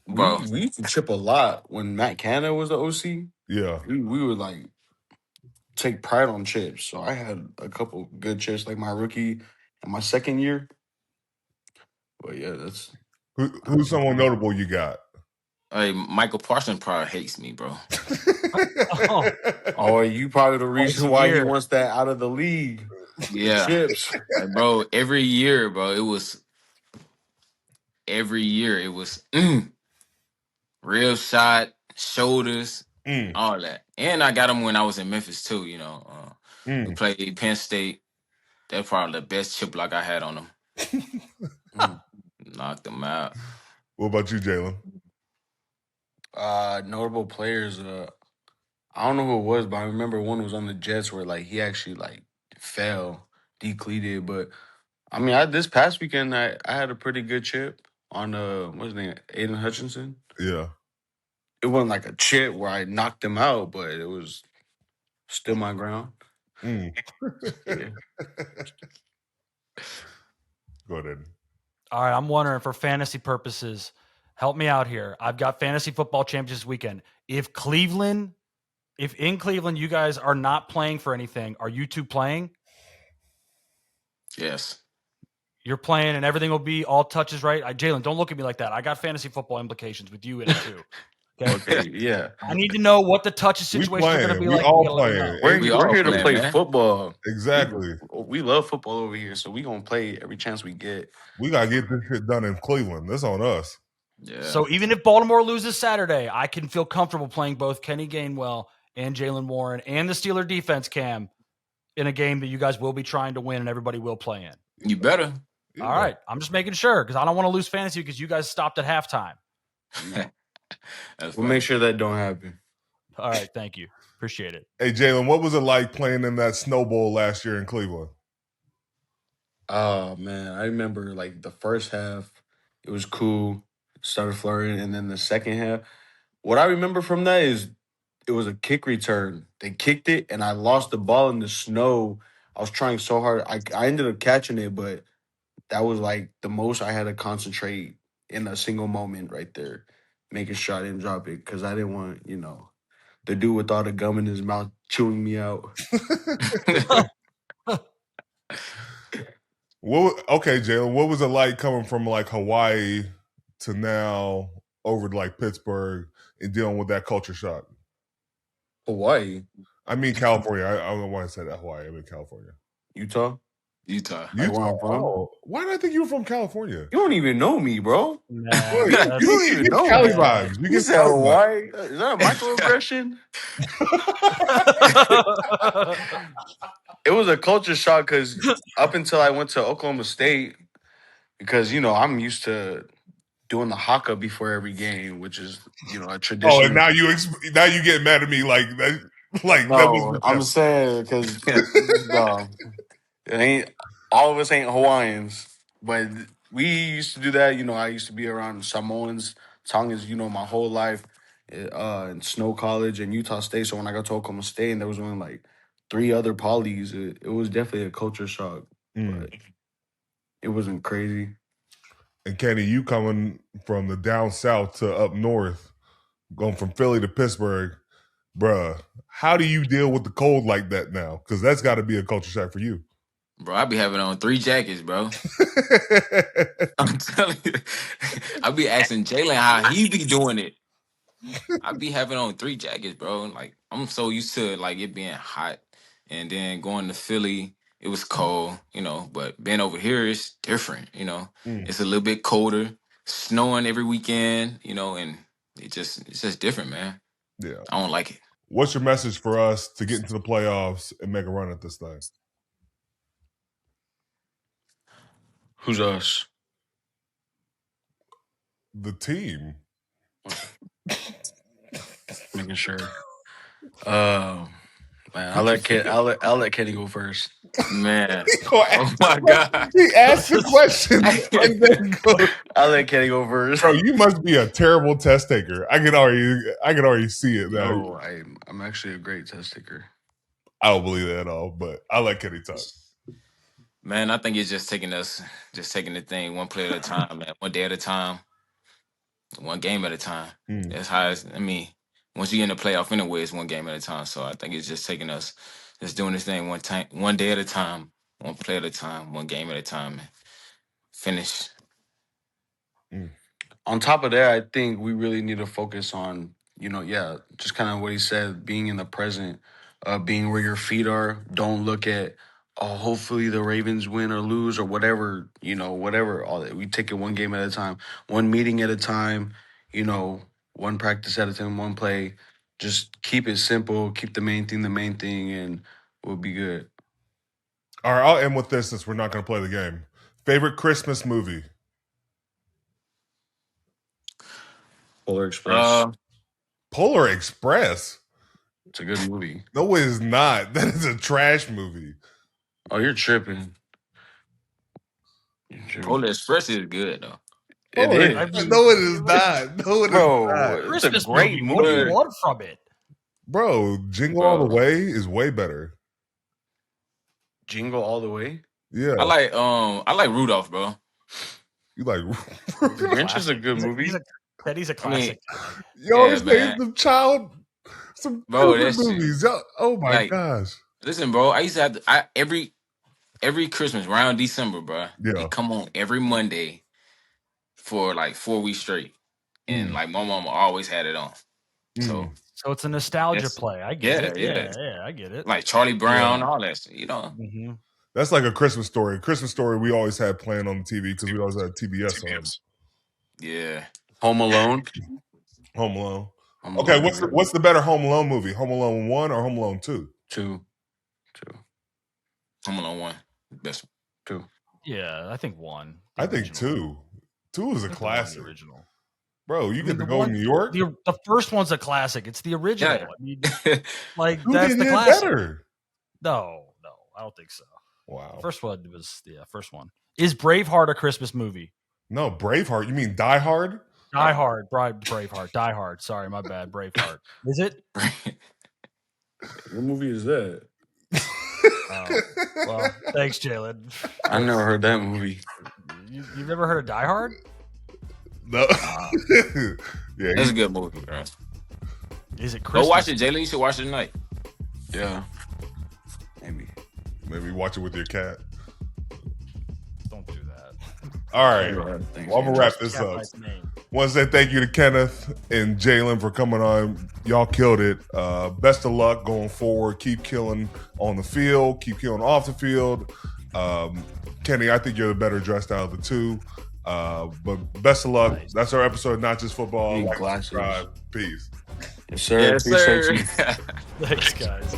we used to chip a lot when Matt Canada was the OC. Yeah, we would like take pride on chips. So I had a couple good chips, like my rookie and my second year. But yeah, that's who's someone notable you got? Hey, Michael Parsons probably hates me, bro. Oh, you probably the reason Twice a why he year. wants that out of the league. Yeah, Chips. like, bro. Every year, bro, it was real shot, shoulders, Mm, all that. And I got him when I was in Memphis too. We mm. played Penn State. That's probably the best chip block I had on him. Mm. Knocked him out. What about you, Jaylen? Notable players. I don't know who it was, but I remember one was on the Jets where like he actually like fell, decleated. But I mean, this past weekend I had a pretty good chip on what's his name, Aiden Hutchinson. Yeah. It wasn't like a chip where I knocked him out, but it was still my ground. Mm. Yeah. Go ahead. All right, I'm wondering for fantasy purposes, help me out here. I've got fantasy football champions this weekend. If in Cleveland you guys are not playing for anything, are you two playing? Yes. You're playing and everything will be all touches, right? Jaylen, don't look at me like that. I got fantasy football implications with you in it too. Okay, yeah. I need to know what the touches We situations are going to playing. be We like. all You gotta let me know. playing. We We're all here to playing, play man. football. Exactly. We love football over here, so we gonna play every chance we get. We gotta get this shit done in Cleveland. That's on us. Yeah. So even if Baltimore loses Saturday, I can feel comfortable playing both Kenny Gainwell and Jaylen Warren and the Steeler defense cam in a game that you guys will be trying to win and everybody will play in. You better. Yeah. All right. I'm just making sure because I don't want to lose fantasy because you guys stopped at halftime. That's We'll make sure that don't happen. All right. Thank you. Appreciate it. Hey, Jaylen, what was it like playing in that Snow Bowl last year in Cleveland? Oh man, I remember like the first half, it was cool, started flirting, and then the second half. What I remember from that is it was a kick return. They kicked it, and I lost the ball in the snow. I was trying so hard. I ended up catching it, but that was like the most I had to concentrate in a single moment right there, making sure I didn't drop it because I didn't want the dude with all the gum in his mouth chewing me out. Okay, Jaylen, what was it like coming from like Hawaii to now over to like Pittsburgh and dealing with that culture shock? Hawaii, I mean California. I don't want to say that Hawaii. I mean California. Utah. Utah. Like where I'm from? Oh, why did I think you were from California? You don't even know me, bro. Nah, You that's- don't even get know Cali me. vibes. You You get said Cali Hawaii? Is that a microaggression? It was a culture shock because up until I went to Oklahoma State, because I'm used to doing the haka before every game, which is a tradition. Oh, and now you get mad at me like that. Like that No, was I'm saying because no, it ain't all of us ain't Hawaiians, but we used to do that. I used to be around Samoans, Tongans, my whole life, in Snow College and Utah State. So when I got to Oklahoma State, and there was only like 3 other polys, it was definitely a culture shock, but it wasn't crazy. And Kenny, you coming from the down south to up north, going from Philly to Pittsburgh, bruh, how do you deal with the cold like that now? Because that's got to be a culture shock for you. Bro, I be having on 3 jackets, bro. I'm telling you. I be asking Jaylen how he be doing it. I be having on 3 jackets, bro. Like, I'm so used to like it being hot. And then going to Philly, it was cold, but being over here is different, It's a little bit colder, snowing every weekend, and it's just different, man. Yeah. I don't like it. What's your message for us to get into the playoffs and make a run at this thing? Who's us? The team. Making sure. Man, I'll let Kenny go first. Man. Oh my God. He asked the question and then goes. I'll let Kenny go first. Bro, you must be a terrible test taker. I can already see it now. No, I'm actually a great test taker. I don't believe that at all, but I'll let Kenny talk. Man, I think it's just taking the thing one play at a time, man. One day at a time, one game at a time. That's how once you get in the playoff anyway, it's one game at a time. So I think it's just taking us just doing this thing one day at a time, one play at a time, one game at a time, and finish. On top of that, I think we really need to focus on, just kind of what he said, being in the present, being where your feet are. Don't look at, oh, hopefully the Ravens win or lose or whatever, whatever. All that. We take it one game at a time, one meeting at a time, one practice at a time, one play. Just keep it simple, keep the main thing, and we'll be good. All right, I'll end with this since we're not going to play the game. Favorite Christmas movie? Polar Express. Polar Express? It's a good movie. No, it is not. That is a trash movie. Oh, you're tripping. Polar Express is good though. It is. I mean, No, it is not. No, it is Bro, not. it's a Christmas great movie. What do movie. you want from it? Bro, Jingle All the Way is way better. Jingle All the Way? Yeah. I like Rudolph, bro. You like Grinch is a good movie. He's a classic. You always man. name some Bro, stupid that shit. movies. Y'all- Oh my Like, gosh. Listen, bro. I used to have every Christmas around December, bro. Yeah. It come on every Monday for like 4 weeks straight, and like my mama always had it on. So it's a nostalgia Yes. play. I get it. Yeah. Yeah, I get it. like Charlie Brown, all that, Mhm. That's like a Christmas story. Christmas story we always had playing on the TV because we always had TBS on. Yeah. Home Alone. Home Alone. Home Okay, Alone. what's the better Home Alone movie? Home Alone 1 or Home Alone 2? Two. Home Alone 1, best one. 2. Yeah, I think 1. I think 2. 2 is a I think the classic. original. Bro, you get to the go one- to New York? The first one's a classic. It's the original. Yeah. I mean, like Who that's did the it classic. better? No, I don't think so. Wow. First one was first one. Is Braveheart a Christmas movie? No, Braveheart. You mean Die Hard? Die Hard, Braveheart, Die Hard. Sorry, my bad. Braveheart. Is it? What movie is that? Oh, well, thanks, Jaylen. I never heard that movie. You've never heard of Die Hard? No. Yeah, That's a good movie, bro. Is it Christmas? Go watch it, Jaylen. You should watch it tonight. Yeah. Maybe. maybe watch it with your cat. Don't do that. All right. Thanks, Well, I'm gonna man. wrap this Cat up. by its name. Want to say thank you to Kenneth and Jaylen for coming on. Y'all killed it. Best of luck going forward. Keep killing on the field. Keep killing off the field. Kenny, I think you're the better dressed out of the two. But best of luck. Nice. That's our episode, Not Just Football. Need Like, glasses. subscribe. Peace. Yes, sir. Yes, Appreciate sir. you. Thanks, guys.